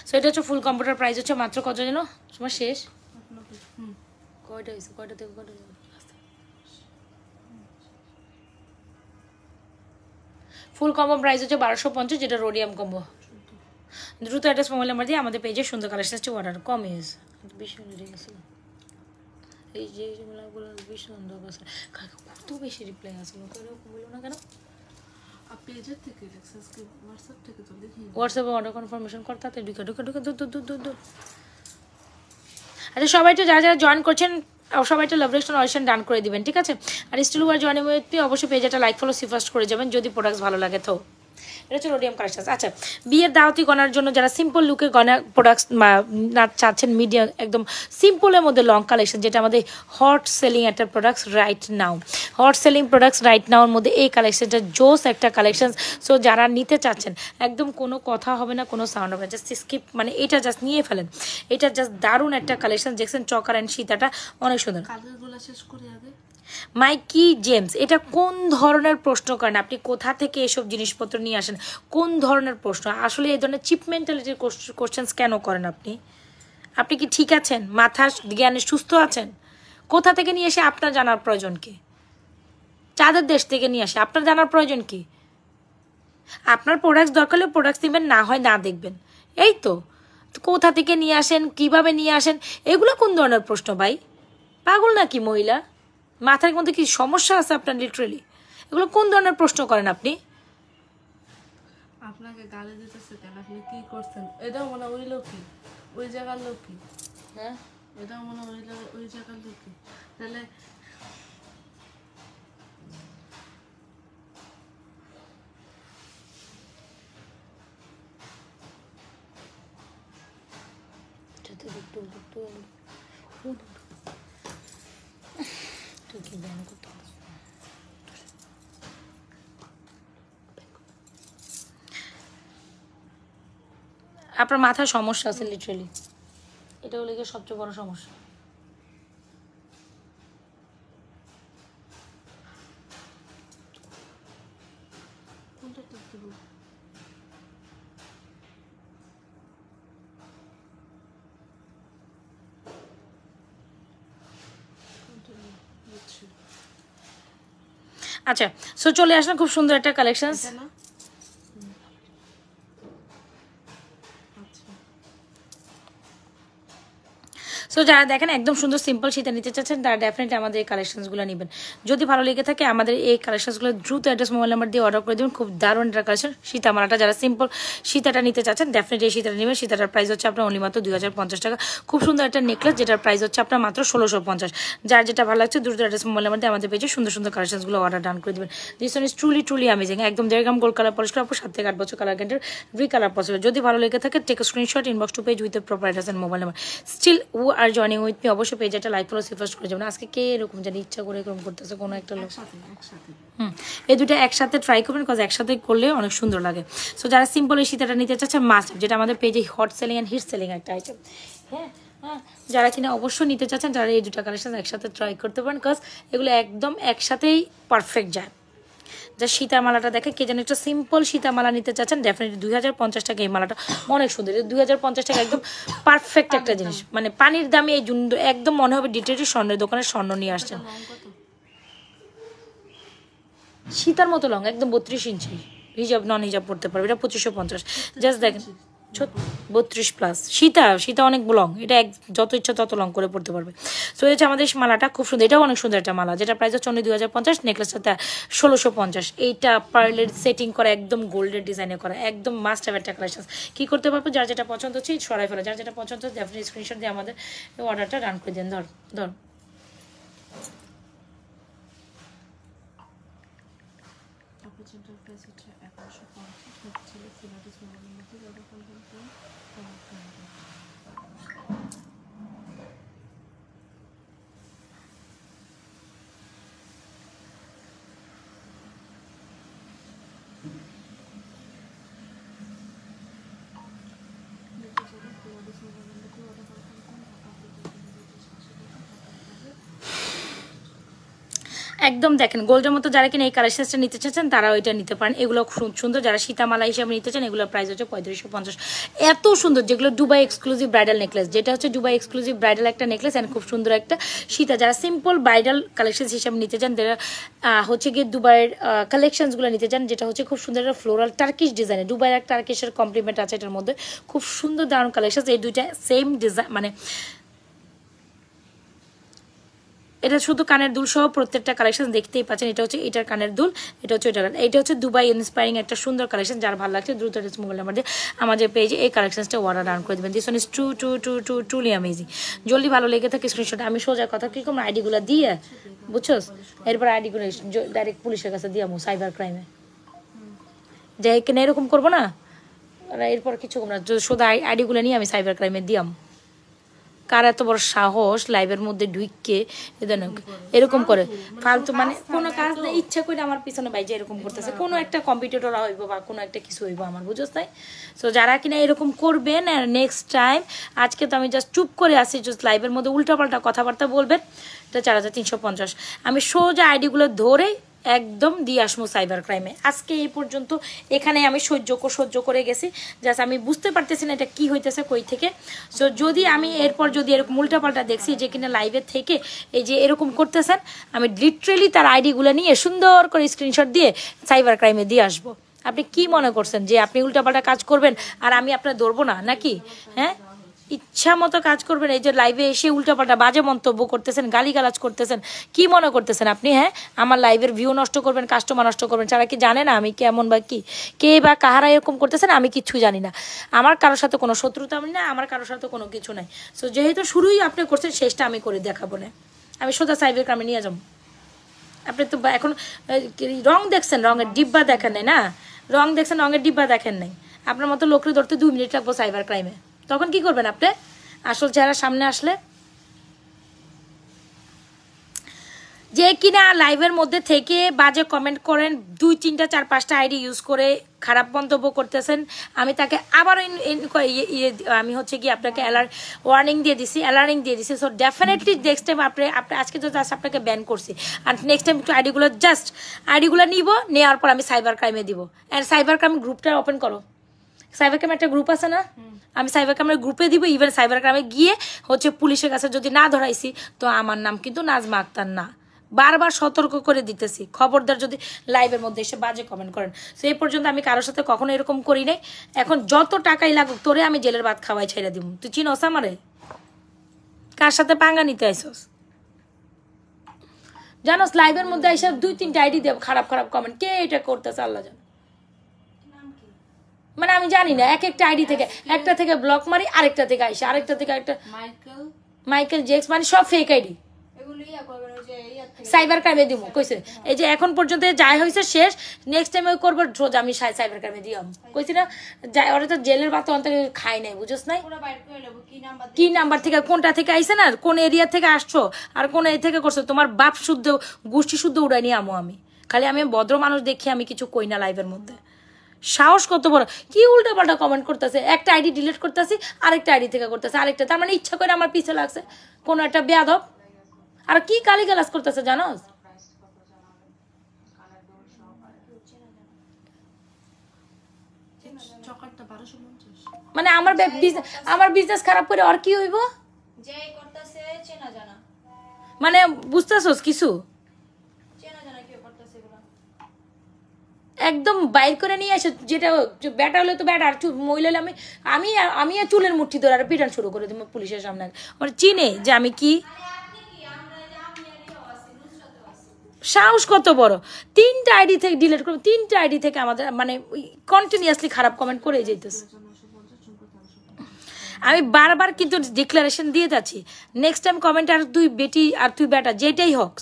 সো এটা হচ্ছে ফুল কম্বোটার প্রাইস হচ্ছে মাত্র কত যেন তোমার শেষ কয়টা হয়েছে, কয়টা থেকে কয়টা? ফুল কম্বো প্রাইস হচ্ছে 1250, যেটা রোডিয়াম কম্বো। দ্রুত অ্যাড্রেস মোবাইল নাম্বার দিয়ে আমাদের পেজে সুন্দর কালেকশন হচ্ছে অর্ডার। কম ইউজ বেশি হয়ে গেছিল, এই যে এগুলো বেশি সুন্দর আছে, কত বেশি রিপ্লাই আসলো, বললো না কেন? পেজের থেকে হোয়াটসঅ্যাপ থেকে তো দেখি, হোয়াটসঅ্যাপে অর্ডার কনফার্মেশন কর, তাতে ঢুকে ঢুকে ঢুকে দূর। আচ্ছা সবাই তো যারা যারা জয়েন করছেন সবাই তো লাভরেশন অয়েশন ডান করে দিবেন। ঠিক আছে, আর still were join with me অবশ্যই পেজটা লাইক ফলো সিফাস্ট করে যাবেন যদি প্রোডাক্টস ভালো লাগে। তো এটা হচ্ছে রোডিয়াম কালেকশন। আচ্ছা, বিয়ের দাওয়াতি গনার জন্য যারা সিম্পল লুকের গনা প্রোডাক্টস না চাচ্ছেন, মিডিয়াম একদম সিম্পলের মধ্যে লং কালেকশন, যেটা আমাদের হট সেলিং একটা products right now, hot selling products right নাওর মধ্যে এই কালেকশনটা জোস একটা কালেকশন। সো যারা নিতে চাচ্ছেন একদম কোনো কথা হবে না, কোনো সাউন্ড হবে না, জাস্ট স্কিপ, মানে এটা জাস্ট নিয়ে ফেলেন। এটা জাস্ট দারুণ একটা কালেকশন। দেখছেন চকার অ্যান্ড সীতাটা অনেক সুন্দর। কাজেরগুলো শেষ করে আগে মাইকি জেমস, এটা কোন ধরনের প্রশ্ন করেন আপনি? কোথা থেকে এসব জিনিসপত্র নিয়ে আসেন? কোন ধরনের প্রশ্ন? আসলে এই ধরনের চিপ মেন্টালিটির কোশ্চেন্স কেন করেন আপনি? আপনি কি ঠিক আছেন? মাথা জ্ঞানে সুস্থ আছেন? কোথা থেকে নিয়ে এসে আপনার জানার প্রয়োজন কি? চাঁদের দেশ থেকে নিয়ে আসে আপনার জানার প্রয়োজন কি? আপনার প্রোডাক্টস দরকার হলে প্রোডাক্টস নেবেন, না হয় না দেখবেন। এই তো, কোথা থেকে নিয়ে আসেন, কিভাবে নিয়ে আসেন, এগুলো কোন ধরনের প্রশ্ন ভাই? পাগল নাকি মহিলা? মাথার মধ্যে কি সমস্যা আছে আপনার? লিটারেলি এগুলো কোন ধরনের প্রশ্ন করেন আপনি? আপনাকে গালি দিতেছে কেন? আপনি কি করছেন? এটাও মনে ওই লোকই, ওই জায়গার লোকই। হ্যাঁ এটাও মনে ওই জায়গার লোকই। তাহলে তুই কি ব্যান করতে পারছিস? আপনার মাথায় সমস্যা আছে লিটারেলি, এটা হলে গিয়ে সবচেয়ে বড় সমস্যা। কোনটা টিপ দেবো? আচ্ছা, সো চলে আসলাম খুব সুন্দর একটা কালেকশন। এটা না? সো যারা দেখেন একদম সুন্দর সিম্পল শীতে নিতে চাচ্ছেন তারা ডেফিনেটলি আমাদের এই কালেকশনসগুলো নেবেন। যদি ভালো লেগে থাকে আমাদের এই কালেকশনসগুলো দ্রুত অ্যাড্রেস মোবাইল নাম্বার দিয়ে অর্ডার করে দেবেন। খুব দারুণ একটা কালেকশন সীতামালাটা, যারা সিম্পল সীতাটা নিতে চাচ্ছেন ডেফিনেটলি এই সীতাটা নেবেন। সীতাটার প্রাইস হচ্ছে আপনার অনলি মাত্র 2050 টাকা। খুব সুন্দর একটা নেকলেস যেটার প্রাইস হচ্ছে আপনার মাত্র 1650। যার যেটা ভালো লাগছে দ্রুত অ্যাড্রেস মোবাইল নাম্বার দিয়ে আমাদের পেজে সুন্দর সুন্দর কালেকশনসগুলো অর্ডার ডান করে দেবেন। This one is truly amazing. একদম 1.5 গ্রাম গোল্ড কালার পলিশ করা, 7 থেকে 8 বছর কালার গ্যারান্টি, ভি কালার পসিবল। যদি ভালো লেগে থাকে take a screenshot, inbox to page with proper address and mobile number. Still who are joining with me, অবশ্যই পেজ একটা লাইক ফলো সিফার্স্ট করে যাবেন। আজকে কে এরকম জানি ইচ্ছা করে এরকম করতেছে কোনো একটা লোক। এই দুটো একসাথে ট্রাই করবেন, বিকজ একসাথে করলে অনেক সুন্দর লাগে। সো যারা সিম্পল এই শীতাটা নিতে চাচ্ছে মাস্ট, যেটা আমাদের পেজে hot selling and hit selling একটা আইটেম। হ্যাঁ হ্যাঁ, যারা কিনা অবশ্যই নিতে চাচ্ছেন যারা এই দুটো কালেকশন একসাথে ট্রাই করতে পারেন, বিকজ এগুলো একদম একসাথেই পারফেক্ট যায়। যা সীতামালাটা দেখে কে যেন একটা সিম্পল সীতামালা নিতে চাচ্ছেন ডেফিনেটলি 2050 টাকা এই মালাটা অনেক সুন্দর। 2050 টাকা একদম পারফেক্ট একটা জিনিস, মানে পানির দামে এই একদম মনে হবে ডিটেলি স্বর্ণের দোকানে স্বর্ণ নিয়ে আসছেন। সীতার মতো লং, একদম 32 ইঞ্চি, হিজাব নন হিজাব পড়তে পারবে। এটা 2550। জাস্ট দেখেন 32 প্লাস সীতা অনেক লং, এটা যত ইচ্ছা তত লং করে পড়তে পারবে। সো হচ্ছে আমাদের মালাটা খুব সুন্দর, এটাও অনেক সুন্দর একটা মালা যেটা প্রাইস হচ্ছে 2050, নেকলেসটা 1650। এইটা পার্লের সেটিং করা, একদম গোল্ডের ডিজাইনে করা, একদম মাস্ট হ্যাভ একটা কালেকশন। কি করতে পারবো, যার যেটা পছন্দ হচ্ছে সরাই ফেলা, যার যেটা পছন্দ হচ্ছে ডেফিনেটলি স্ক্রিনশট দিয়ে আমাদের অর্ডারটা রান করে দেন। ধর একদম দেখেন গোল্ডের মতো যারা কিনা এই কালেকশনটা নিতে চাচ্ছেন তারা ওইটা নিতে পারেন। এগুলো খুব সুন্দর, যারা সীতামালা হিসাবে নিতে চান এগুলোর প্রাইস হচ্ছে 3550। এত সুন্দর, যেগুলো দুবাই এক্সক্লুসিভ ব্রাইডাল নেকলেস, যেটা হচ্ছে দুবাই এক্সক্লুসিভ ব্রাইডাল একটা নেকলেস অ্যান্ড খুব সুন্দর একটা সীতা। যারা সিম্পল ব্রাইডাল কালেকশন হিসাবে নিতে চান যারা হচ্ছে গিয়ে দুবাইয়ের কালেকশনসগুলো নিতে চান, যেটা হচ্ছে খুব সুন্দর একটা ফ্লোরাল টার্কিশ ডিজাইনে, দুবাইয়ের একটা টার্কিশের কমপ্লিমেন্ট আছে এটার মধ্যে, খুব সুন্দর দারুণ কালেকশন। এই দুইটা সেম ডিজাইন, মানে এটা শুধু কানের দুল সহ প্রত্যেকটা কালেকশন দেখতেই পাচ্ছেন। এটা হচ্ছে এটার কানের দুল, এটা হচ্ছে এটা হচ্ছে দুবাই ইন্সপায়ারিং একটা সুন্দর কালেকশন। যার ভালো লাগছে দ্রুত মোবাইল নাম্বার দিয়ে আমাদের পেজে এই কালেকশনসটা অর্ডার ডাউন করে দেবেন। This one is truly amazing. জলদি ভালো লেগে থাকে স্ক্রিনশট, আমি সোজা কথা কি করবো আইডিগুলো দিয়ে, বুঝছোস, এরপর আইডিগুলো ডাইরেক্ট পুলিশের কাছে দিয়ামো সাইবার ক্রাইমে, যাই কিনা এরকম করবো না, এরপর কিছু করবো না, সোজা আইডিগুলো নিয়ে আমি সাইবার ক্রাইমে দিয়াম। কার এত বড় সাহস লাইভের মধ্যে ঢুইকে এরকম করে ফালতু, মানে কোনো কাজ না ইচ্ছা করে আমার পিছনে ভাই যে এরকম করতেছে, কোনো একটা কম্পিটিটর হইব বা কোনো একটা কিছু হইব আমার, বুঝোস তাই। সো যারা কিনা এরকম করবেন নেক্সট টাইম, আজকে তো আমি জাস্ট চুপ করে আসি, জাস্ট লাইভের মধ্যে উল্টাপাল্টা কথাবার্তা বলবেন, এটা 4350। আমি সোজা আইডিগুলো ধরে একদম দিয়ে আসবো সাইবার ক্রাইমে। আজকে এই পর্যন্ত এখানে আমি সহ্য করে গেছি, জাস্ট আমি বুঝতে পারতেছি না এটা কি হইতেছে কই থেকে। সো যদি আমি এরপর যদি এরকম উল্টাপাল্টা দেখছি যে কিনা লাইভে থেকে এই যে এরকম করতেছেন, আমি লিটারেলি তার আইডিগুলো নিয়ে সুন্দর করে স্ক্রিনশট দিয়ে সাইবার ক্রাইমে দিয়ে আসবো। আপনি কি মনে করছেন যে আপনি উল্টাপাল্টা কাজ করবেন আর আমি আপনার ধরবো না নাকি? হ্যাঁ, ইচ্ছা মতো কাজ করবেন। এই যে লাইভে এসে উল্টাপাল্টা বাজে মন্তব্য করতেছেন, গালিগালাজ করতেছেন, কি মনে করতেছেন আপনি? হ্যাঁ, আমার লাইভের ভিউ নষ্ট করবেন, কাস্টমার নষ্ট করবেন, যারা কি জানে না আমি কেমন বা কি, কে বা কাহারা এরকম করতেছেন আমি কিচ্ছু জানি না। আমার কারোর সাথে কোনো শত্রুতা আমি না, আমার কারোর সাথে কোনো কিছু নাই। সো যেহেতু শুরুই আপনি করছেন, শেষটা আমি করে দেখাবো না, আমি সোজা সাইবার ক্রাইমে নিয়ে যাবো। আপনি তো এখন রং দেখছেন, রঙের ডিব্বা দেখেন নাই না, রং দেখছেন, রঙের ডিব্বা দেখেন নাই। আপনার মতো লোকরে ধরতে 2 মিনিট লাগবো সাইবার ক্রাইমে, তখন কি করবেন আপনি? আসল চেহারা সামনে আসলে যে কিনা লাইভের মধ্যে থেকে বাজে কমেন্ট করেন, 2, 3, 4, 5টা আইডি ইউজ করে খারাপ মন্তব্য করতেছেন, আমি তাকে আবার আমি হচ্ছে কি আপনাকে ওয়ার্নিং দিয়ে দিছি, অ্যালার্নিং দিয়ে দিছি। সো ডেফিনেটলি নেক্সট টাইম আপনি আজকে তো জাস্ট আপনাকে ব্যান করছি, আর নেক্সট টাইম একটু আইডিগুলো নিব, নেওয়ার পর আমি সাইবার ক্রাইমে দিব। অ্যান্ড সাইবার ক্রাইম গ্রুপটা ওপেন করো, সাইবার ক্রাইম একটা গ্রুপ আছে না, আমি সাইবার ক্রাইমের গ্রুপে দিব। ইভেন সাইবার ক্রাইমে গিয়ে হচ্ছে পুলিশের কাছে যদি না ধরাইছি, তো আমার নাম কিন্তু নাজমা আক্তার না, বারবার সতর্ক করে দিতেছি, খবরদার যদি লাইভের মধ্যে এসে বাজে কমেন্ট করেন। সো এই পর্যন্ত আমি কারোর সাথে কখনো এরকম করি নাই। এখন যত টাকাই লাগুক তোরে আমি জেলের ভাত খাওয়াই ছেড়ে দিব। তুই চিনোস আমারে? কার সাথে পাঙ্গা নিতে আইসস জানোস? লাইভের মধ্যে এসে 2-3টা আইডি দেব, খারাপ খারাপ কমেন্ট, কে এটা করতেছে আল্লাহ জানে। মানে আমি জানি না, একটা আইডি থেকে একটা থেকে ব্লক মারি, আরেকটা থেকে আইসে, আরেকটা থেকে একটা মাইকেল জেক্স, মানে সব ফেক আইডি। সাইবার ক্রাইমে দিব কইছে। এই যে এখন পর্যন্ত যাই হয়েছে শেষ, নেক্সট টাইম ওই করবো সোজা আমি সাইবার ক্রাইমে দিয়াম কইছি না। যাই ওরা তো জেলের ভাত অন্তত খাই নাই, বুঝছ নাই? কি নাম্বার থেকে কোনটা থেকে আইছে না, কোন এরিয়া থেকে আসছো আর কোন এই থেকে করছো, তোমার বাপ শুদ্ধ গোষ্ঠী শুদ্ধ উড়াই নিয়ে আমো আমি। খালি আমি ভদ্র মানুষ দেখি আমি কিছু কই না লাইভের মধ্যে। সাহস কত বড়, কি উল্টা পাল্টা কমেন্ট করতেছে, একটা আইডি ডিলিট করতেছি, আরেকটা আইডি থেকে করতেছে, আরেকটা, তার মানে ইচ্ছা করে আমার পিছে লাগছে কোন একটা বেয়াদব। আর কি গালিগালাজ করতেছে জানোস? মানে আমার বিজনেস খারাপ করে আর কি হইব? মানে বুঝতেছস কিছু? একদম বাইর করে নিয়ে আসে, যেটা ব্যাটা হলে তো ব্যাটা, আর মহিলা হলে আমি চুলের মুঠি ধরে আর পিটান শুরু করে দেবো পুলিশের সামনে। আমার চিনে যে আমি কি, সাহস কত বড়, 3টা আইডি থেকে ডিলিট করবো, 3টা আইডি থেকে আমাদের মানে কন্টিনিউয়াসলি খারাপ কমেন্ট করে যেতেছে। আমি বারবার কিন্তু ডিক্লারেশন দিয়ে যাচ্ছি, নেক্সট টাইম কমেন্ট আর তুই বেটি আর তুই বেটা যেটাই হোক,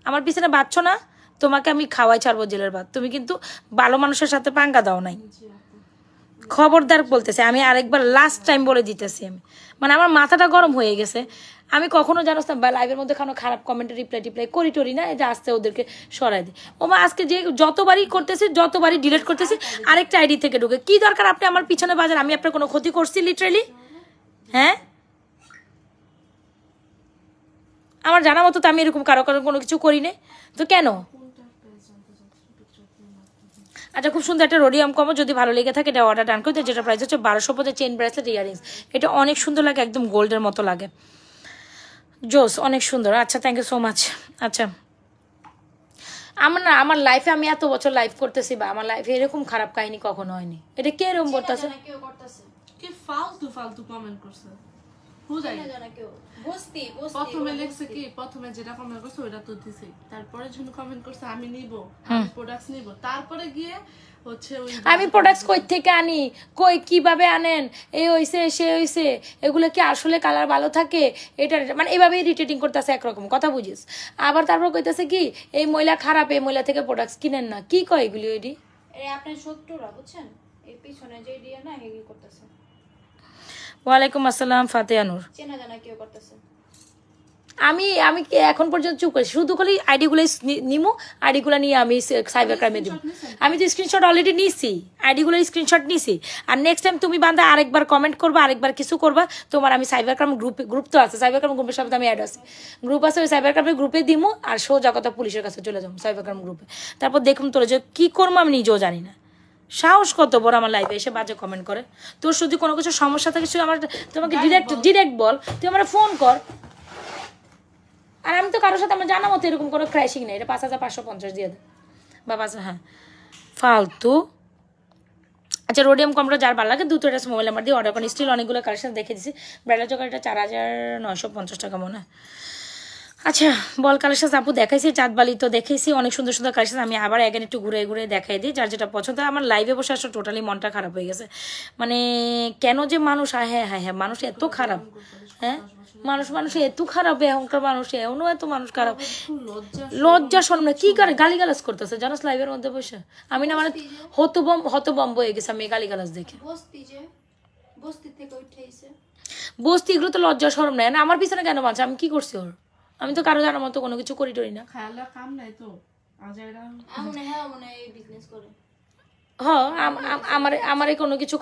আমার পিছনে বাঁচছ না, তোমাকে আমি খাওয়াই ছাড়বো জেলের ভাত। তুমি কিন্তু ভালো মানুষের সাথে পাঙ্গা দাও নাই, খবরদার বলতেছে। আমি আরেকবার লাস্ট টাইম বলে দিতেছি, আমি মানে আমার মাথাটা গরম হয়ে গেছে। আমি কখনো জানোস না লাইভের মধ্যে কোনো খারাপ কমেন্টে রিপ্লাই করি টরি না, এটা আসতে ওদেরকে সরাই দিই। ওমা আজকে যে যতবারই করতেছি, যতবারই ডিলিট করতেছি, আরেকটা আইডি থেকে ঢুকে। কি দরকার আপনি আমার পিছনে বাজার? আমি আপনার কোনো ক্ষতি করছি লিটারেলি? হ্যাঁ, আমার জানা মতো তো আমি এরকম কারো কোনো কিছু করি না, তো কেন? আচ্ছা, খুব সুন্দর একটা রোডিয়াম কমো, যদি ভালো লেগে থাকে এটা অর্ডার ডান করতে, যেটা প্রাইস হচ্ছে 1250, চেন ব্রেসলেট ইয়ারিংস। এটা অনেক সুন্দর লাগে, একদম গোল্ডের মতো লাগে, জোস, অনেক সুন্দর। আচ্ছা, থ্যাংক ইউ সো মাচ। আচ্ছা, আমার লাইফে আমি এত বছর লাইফ করতেছি, বা আমার লাইফে এরকম খারাপ কাহিনী কখনো হয়নি। এটা কে এরকম করতেছে? কি ফালতু কমেন্ট করছে, প্রথমে লিখছে কি, প্রথমে যেটা কমেন্ট করছে ওইটা তো দিছি, তারপরে যখন কমেন্ট করছে আমি নিব, আমি প্রোডাক্টস নিব, তারপরে গিয়ে হচ্ছে আমি প্রোডাক্টস কই থেকে আনি, কই কিভাবে আনেন, এই হইছে সে হইছে, এগুলো কি আসলে কালার ভালো থাকে, এটা মানে এভাবেই রিটেটিং করতেছে, একরকম কথা বুঝিস। আবার তারপর কইতেছে কি এই মহিলা খারাপ, এই মহিলা থেকে প্রোডাক্টস কিনেন না। কি কয় এগুলি? ওইডি আপনার শত্রুরা বুঝছেন, এই পিছনে যে দিয়ে না হেগি করতেছে। ওয়ালাইকুম আসসালাম ফাতেহা নূর। চেনা জানা কেউ করতেছে। আমি এখন পর্যন্ত চুপ করি, শুধু খালি আইডিগুলো নিমু, আইডিগুলো নিয়ে আমি সাইবার ক্রাইমে দিব। আমি তো স্ক্রিনশট অলরেডি নিছি, আইডিগুলো স্ক্রিনশট নিছি। আর নেক্সট টাইম তুমি বান্দা আরেকবার কমেন্ট করবা, আরেকবার কিছু করবা, তোমার আমি সাইবার ক্রাইম গ্রুপ তো আছে, সাইবার ক্রাইম গ্রুপের সাথে আমি অ্যাড আছি, গ্রুপ আছে, ওই সাইবার ক্রাইমের গ্রুপে দিমু, আর সোজা কথা পুলিশের কাছে চলে যাবো সাইবার ক্রাইম গ্রুপে। তারপর দেখুন তোর যে কি করবো আমি নিজেও জানি না। সাহস কত বড় আমার লাইফে এসে বাজে কমেন্ট করে। তোর যদি কোনো কিছু সমস্যা থাকে আমার তোমাকে ডিরেক্ট বল, তুই আমার ফোন কর। আর আমি তো কারোর সাথে আমার জানা মতো এরকম কোনো ক্র্যাশিং নেই। এটা 5550 দিয়ে দে বাবা। হ্যাঁ, ফালতু আচ্ছা রোডিয়াম কমটা যার ভালো লাগে দুটো ড্রেস মোবাইল নাম্বার দিয়ে অর্ডার করেন। স্টিল অনেকগুলো কালেকশন দেখে দিচ্ছি। ব্রাইডাল চকারটা 4950 টাকা মনে হয়। আচ্ছা বল কালেকশন আপু দেখাইছি, চাঁদবালি তো দেখেছি, অনেক সুন্দর সুন্দর কালেকশন। আমি আবার একদিন একটু ঘুরে ঘুরে দেখাই দিই যার যেটা পছন্দ। আমার লাইভে বসে আসলে টোটালি মনটা খারাপ হয়ে গেছে, মানে কেন যে মানুষ, হ্যাঁ হ্যাঁ হ্যাঁ মানুষ এত খারাপ, হ্যাঁ মানুষ এত খারাপ, এখনকার মানুষ এমনও এত মানুষ খারাপ, লজ্জা শরম না কি করে গালিগালাজ করতেছে জানোস লাইভের মধ্যে বসে। আমি না মানে হতবম্ব হয়ে গেছে আমি গালিগালাজ দেখে। বস্তি এগুলো তো লজ্জা শরম নেয় না, আমার পিছনে কেন বাঁচা, আমি কি করছি ওর, আমি তো কারো জানার মতো কোনো কিছু করি টরি না। কাম নাই তো আমার কোনো কিছু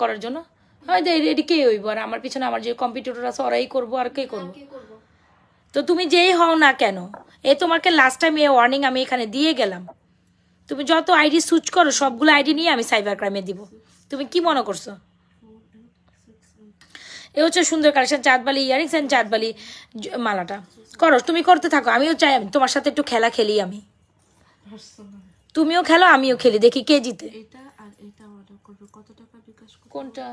করার জন্য হয়তো এটি কে হইব, আর আমার পিছনে আমার যে কম্পিটিটর আছে ওরাই করবো, আর কে করবো। তো তুমি যেই হও না কেন, তোমাকে লাস্ট টাইম ওয়ার্নিং আমি এখানে দিয়ে গেলাম, তুমি যত আইডি সুইচ করো সবগুলো আইডি নিয়ে আমি সাইবার ক্রাইমে দিব, তুমি কি মনে করছো? এ হচ্ছে সুন্দর collection, Chandbali earrings and Chandbali মালাটা করো, তুমি করতে থাকো, আমিও চাই তোমার সাথে একটু খেলা খেলি, আমি তুমিও খেলো আমিও খেলি, দেখি কে জিতে। কোনটা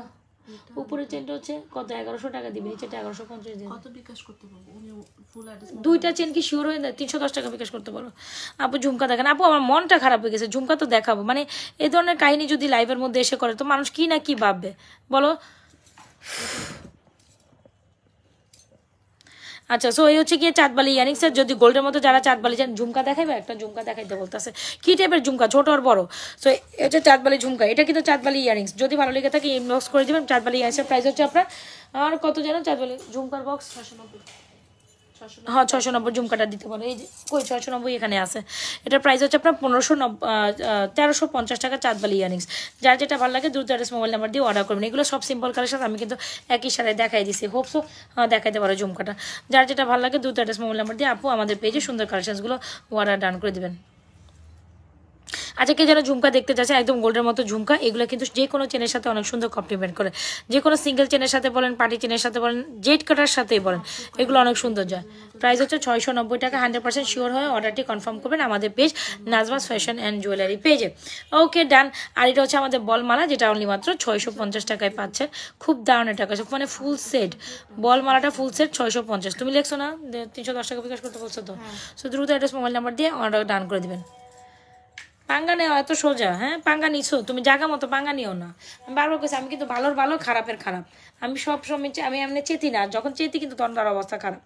উপরে চেনটা হচ্ছে কত 1100 টাকা দিবে, নিচেটা 1150 দিবে। কত বিকাশ করতে বলবো উনি ফুল অ্যাড্রেস দুইটা চেন কি শিওর হয়ে যায় 310 টাকা বিকাশ করতে পারো। আপু ঝুমকা দেখেন, আপু আমার মনটা খারাপ হয়ে গেছে, ঝুমকা তো দেখাবো, মানে এই ধরনের কাহিনী যদি লাইভের মধ্যে এসে করে তো মানুষ কি না কি ভাববে বলো। আচ্ছা সো এই হচ্ছে গিয়ে চাঁদবালি ইয়ারিংস এর, যদি গোল্ডের মতো যারা চাঁদবালি যান ঝুমকা দেখাইবে, একটা ঝুমকা দেখাইতে বলতেছে কি টাইপের ঝুমকা, ছোট আর বড়। সো এটা চাঁদবালি ঝুমকা, এটা কিন্তু চাঁদবালি ইয়ারিংস, যদি ভালো লেগে থাকে ইনবক্স করে দিবেন। চাঁদবালি ইয়ারিংসের প্রাইস হচ্ছে আপনার আর কত জানো, চাঁদবালি ঝুমকার বক্স 690, হ্যাঁ 690 ঝুমকাটা দিতে পারো, এই যে কই 690 এখানে আছে। এটার প্রাইস হচ্ছে আপনার 1350 টাকা চাঁদবালি ইয়ারিংস। যার যেটা ভালো লাগে দ্রুত অ্যাড্রেস মোবাইল নাম্বার দিয়ে অর্ডার করবেন। এগুলো সব সিম্পল কালেকশন, আমি কিন্তু একই সাথে দেখাই দিছি, হোপসো দেখাইতে পারো ঝুমকাটা। যার যেটা ভালো লাগে দ্রুত অ্যাড্রেস মোবাইল নাম্বার দিয়ে আপু আমাদের পেজে সুন্দর কালেকশনসগুলো অর্ডার ডান করে দেবেন। আচ্ছা কে যেন ঝুমকা দেখতে চাচ্ছে একদম গোল্ডের মতো ঝুমকা, এগুলো কিন্তু যে কোনো চেনের সাথে অনেক সুন্দর কমপ্লিমেন্ট করে, যে কোনো সিঙ্গেল চেনের সাথে বলেন, পার্টি চেনের সাথে বলেন, জেড কাটার সাথেই বলেন, এগুলো অনেক সুন্দর যায়। প্রাইস হচ্ছে 690 টাকা। 100% শিওর হয়ে অর্ডারটি কনফার্ম করবেন আমাদের page Nazma's fashion and jewellery পেজে। ওকে ডান। আর এটা হচ্ছে আমাদের বলমালা, যেটা অনলি মাত্র 650 টাকায় পাচ্ছেন, খুব দারুণ টাকা, মানে ফুল সেট বলমালাটা ফুল সেট 650। তুমি লেখছো না 310 টাকা বিকাশ করতে বলছো তো, সো দ্রুত অ্যাড্রেস মোবাইল নাম্বার দিয়ে অর্ডার ডান করে দিবেন। পাঙ্গা নেওয়া এত সোজা, হ্যাঁ পাঙ্গা নিছো তুমি জায়গা মতো, পাঙ্গা নিও না। আমি বারবার কইছি আমি কিন্তু ভালোর ভালো খারাপের খারাপ, আমি সব সময় আমি এমনি চেতি না, যখন চেতি কিন্তু তখন তার অবস্থা খারাপ।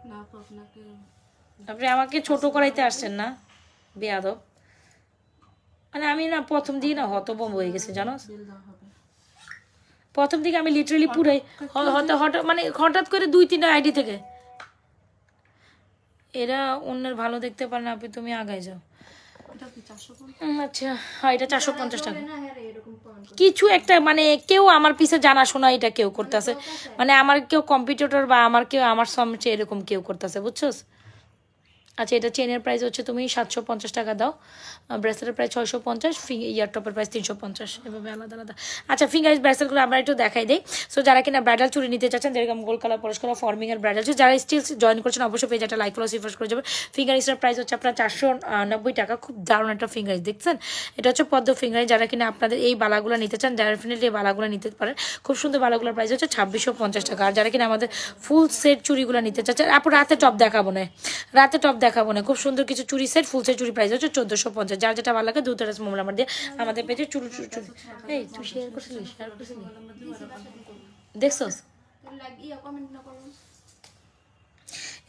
না আপনাকে তারপরে আমাকে ছোট করাইতে আসছেন না বেয়াদব, মানে আমি না প্রথম দিকে না হতভম্ব হয়ে গেছে জানো, বিল দেওয়া হবে। প্রথম দিকে আমি লিটারালি পুরাই হঠাৎ করে 2-3টা আইডি থেকে এরা অন্যের ভালো দেখতে পারে না, আপনি তুমি আগায় যাও। এটা কি 450? আচ্ছা হ্যাঁ এটা 450 টাকা কিছু একটা, মানে কেউ আমার পিছে জানাশোনা এটা কেউ করতেছে, মানে আমার কেউ কম্পিটিটর বা আমার কেউ আমার সামনে এরকম কেউ করতেছে বুঝছোস। আচ্ছা এটা চেনের প্রাইস হচ্ছে তুমি 750 টাকা দাও, ব্রেসলেটের প্রাইস 650, ইয়ার টপের প্রাইস 350, এভাবে আলাদা আলাদা। আচ্ছা ফিঙ্গারিজ ব্রেসলেটগুলো আমরা একটু দেখাই দিই। সো যারা কিনা ব্রাইডাল চুরি নিতে চাচ্ছেন, যেরকম গোল্ড কালার পলিশ করা ফর্মিং এর ব্রাইডাল চুরি, যারা স্টিল জয়েন করছেন অবশ্যই পেজ একটা লাইক ফলো সিফার্স করে যাবেন। ফিঙ্গারিজের প্রাইস হচ্ছে আপনার 490 টাকা, খুব দারুণ একটা ফিঙ্গারিজ দেখছেন, এটা হচ্ছে পদ্ম ফিঙ্গারিজ। যারা কিনা আপনাদের এই বালাগুলো নিতে চান ডেফিনেটলি এই বালাগুলো নিতে পারেন, খুব সুন্দর বালাগুলোর প্রাইস হচ্ছে 2650 টাকা। আর যারা কিনা আমাদের ফুল সেট চুরিগুলো নিতে চাচ্ছেন, আপু রাতে টপ দেখাবো না, রাতে টপ দেখাবো না, খুব সুন্দর কিছু চুরি সেট ফুল সেট চুরি প্রাইস হচ্ছে 1450। যার যেটা ভালো লাগে দ্রুত মোবাইল নাম্বার দিয়ে আমাদের পেজে চুরি এই তুই শেয়ার করছিস দেখছস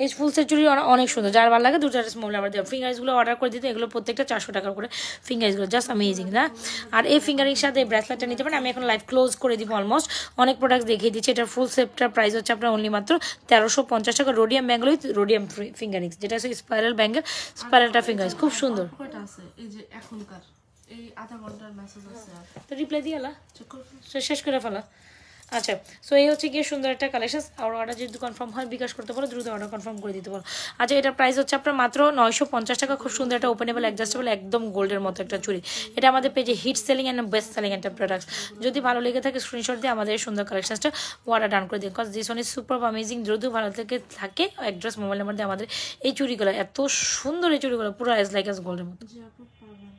এই ফুল সেট চুরি অনেক সুন্দর, যার ভালো লাগে দুটো মোবাইল নাম্বার দিয়ে ফিঙ্গারিজগুলো অর্ডার করে দিতে, এগুলো প্রত্যেকটা 400 টাকা করে ফিঙ্গারিজগুলো, জাস্ট অ্যামেজিং না। আর এই ফিঙ্গারিং সাথে ব্রেসলেটটা নিতে পারেন, আমি এখন লাইভ ক্লোজ করে দিব অলমোস্ট, অনেক প্রোডাক্ট দেখিয়ে দিচ্ছি। এটার ফুল সেটটার প্রাইস হচ্ছে আপনার অনলি মাত্র 1350 টাকা। Rhodium bangle with rhodium fingerings, যেটা হচ্ছে স্পাইরাল ব্যাঙ্গেল, স্পাইরালটা ফিঙ্গারিংস খুব সুন্দর। কয়টা আছে এই যে এখনকার এই আধা ঘন্টার মেসেজ আছে, আর তো রিপ্লাই দিয়ে চেক করুন শেষ করে ফেলা। আচ্ছা, সো এই হচ্ছে গিয়ে সুন্দর একটা কালেকশন। আর অর্ডার যদি কনফার্ম হয় বিকাশ করতে পারো, দ্রুত অর্ডার কনফার্ম করে দিতে পারো। আচ্ছা, এটার প্রাইস হচ্ছে আপনার মাত্র 950 টাকা। খুব সুন্দর একটা ওপেনেবল অ্যাডজাস্টেবল একদম গোল্ডের মতো একটা চুড়ি। এটা আমাদের পেজে hit selling and best selling একটা প্রোডাক্ট। যদি ভালো লেগে থাকে স্ক্রিনশট দিয়ে আমাদের এই সুন্দর কালেকশনসটা অর্ডার ডান করে দিন, because this one is super amazing. যদি ভালো থেকে থাকে অ্যাড্রেস মোবাইল নাম্বার দিয়ে আমাদের এই চুড়িগুলো, এত সুন্দর এই চুড়িগুলো, পুরো অ্যাজ লাইক অ্যাজ গোল্ডের মতো। জি আপু পাবেন।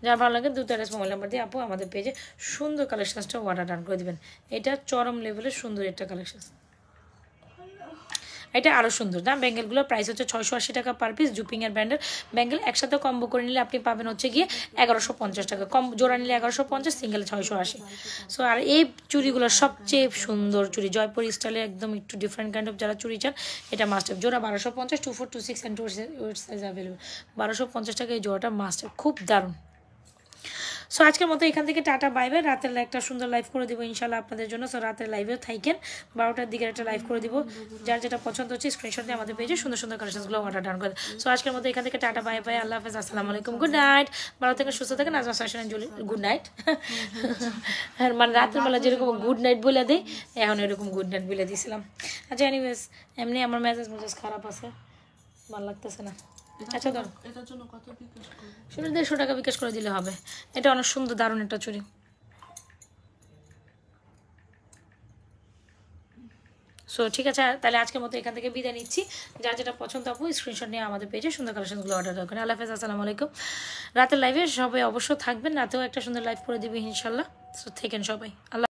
যার ভালো লাগে দ্রুত অ্যাড্রেস মোবাইল নাম্বার দিয়ে আপু আমাদের পেজে সুন্দর কালেকশনসটা অর্ডার ডান করে দিবেন। এটা চরম লেভেলের সুন্দর একটা কালেকশন। এটা আরও সুন্দর না, ব্যাঙ্গেলগুলোর প্রাইস হচ্ছে 680 টাকা পার পিস। জুপিংয়ের ব্র্যান্ডের ব্যাঙ্গেল একসাথে কম্বো করে নিলে আপনি পাবেন হচ্ছে গিয়ে 1150 টাকা। কম জোড়া নিলে 1150, সিঙ্গেলে 680। সো আর এই চুড়িগুলো সবচেয়ে সুন্দর চুড়ি, জয়পুর স্টাইলে একদম একটু ডিফারেন্ট কাইন্ড অফ যারা চুড়ি চান এটা মাস্ট হ্যাভ। জোড়া 1250, 2426 অ্যান্ড 2 সাইজ অ্যাভেলেবল। 1250 টাকা এই জোড়াটা মাস্ট হ্যাভ, খুব দারুণ। সো আজকের মতো এখান থেকে টাটা বাই বাই। রাতের একটা সুন্দর লাইভ করে দিব ইনশাল্লাহ আপনাদের জন্য। সো রাতের লাইভেও থাকেন, 12টার দিকে একটা লাইভ করে দিব। যার যেটা পছন্দ হচ্ছে স্ক্রিনশট দিয়ে আমাদের পেজে সুন্দর সুন্দর কালেকশনগুলো অর্ডার ডান করে। সো আজকের মতো এখান থেকে টাটা বাই বাই, আল্লাহ হাফেজ, আসসালামু আলাইকুম, গুড নাইট। ভালো থেকে সুস্থ থাকেন। Najma fashion and jewellery, good night. মানে রাতের বেলা যেরকম গুড নাইট বলে দেয়, এখন এরকম গুড নাইট বলে দিয়েছিলাম। আচ্ছা, এনিওয়েজ এমনি আমার মেজাজ খারাপ আছে, ভালো লাগতেছে না। আচ্ছা ধর, এটার জন্য কত বিকাশ করবো? 150 টাকা বিকাশ করে দিলে হবে। এটা অনেক সুন্দর দারুণ একটা চুড়ি। সো ঠিক আছে, তাহলে আজকের মতো এখান থেকে বিদায় নিচ্ছি। যার যেটা পছন্দ আপু স্ক্রিনশট নিয়ে আমাদের পেজে সুন্দর কালেকশনগুলো অর্ডার করেন। আল্লাহ হাফেজ, আসসালামু আলাইকুম। রাতের লাইভে সবাই অবশ্য থাকবেন, রাতেও একটা সুন্দর লাইভ করে দিবে ইনশাল্লাহ। সো থাকেন সবাই, আল্লাহ।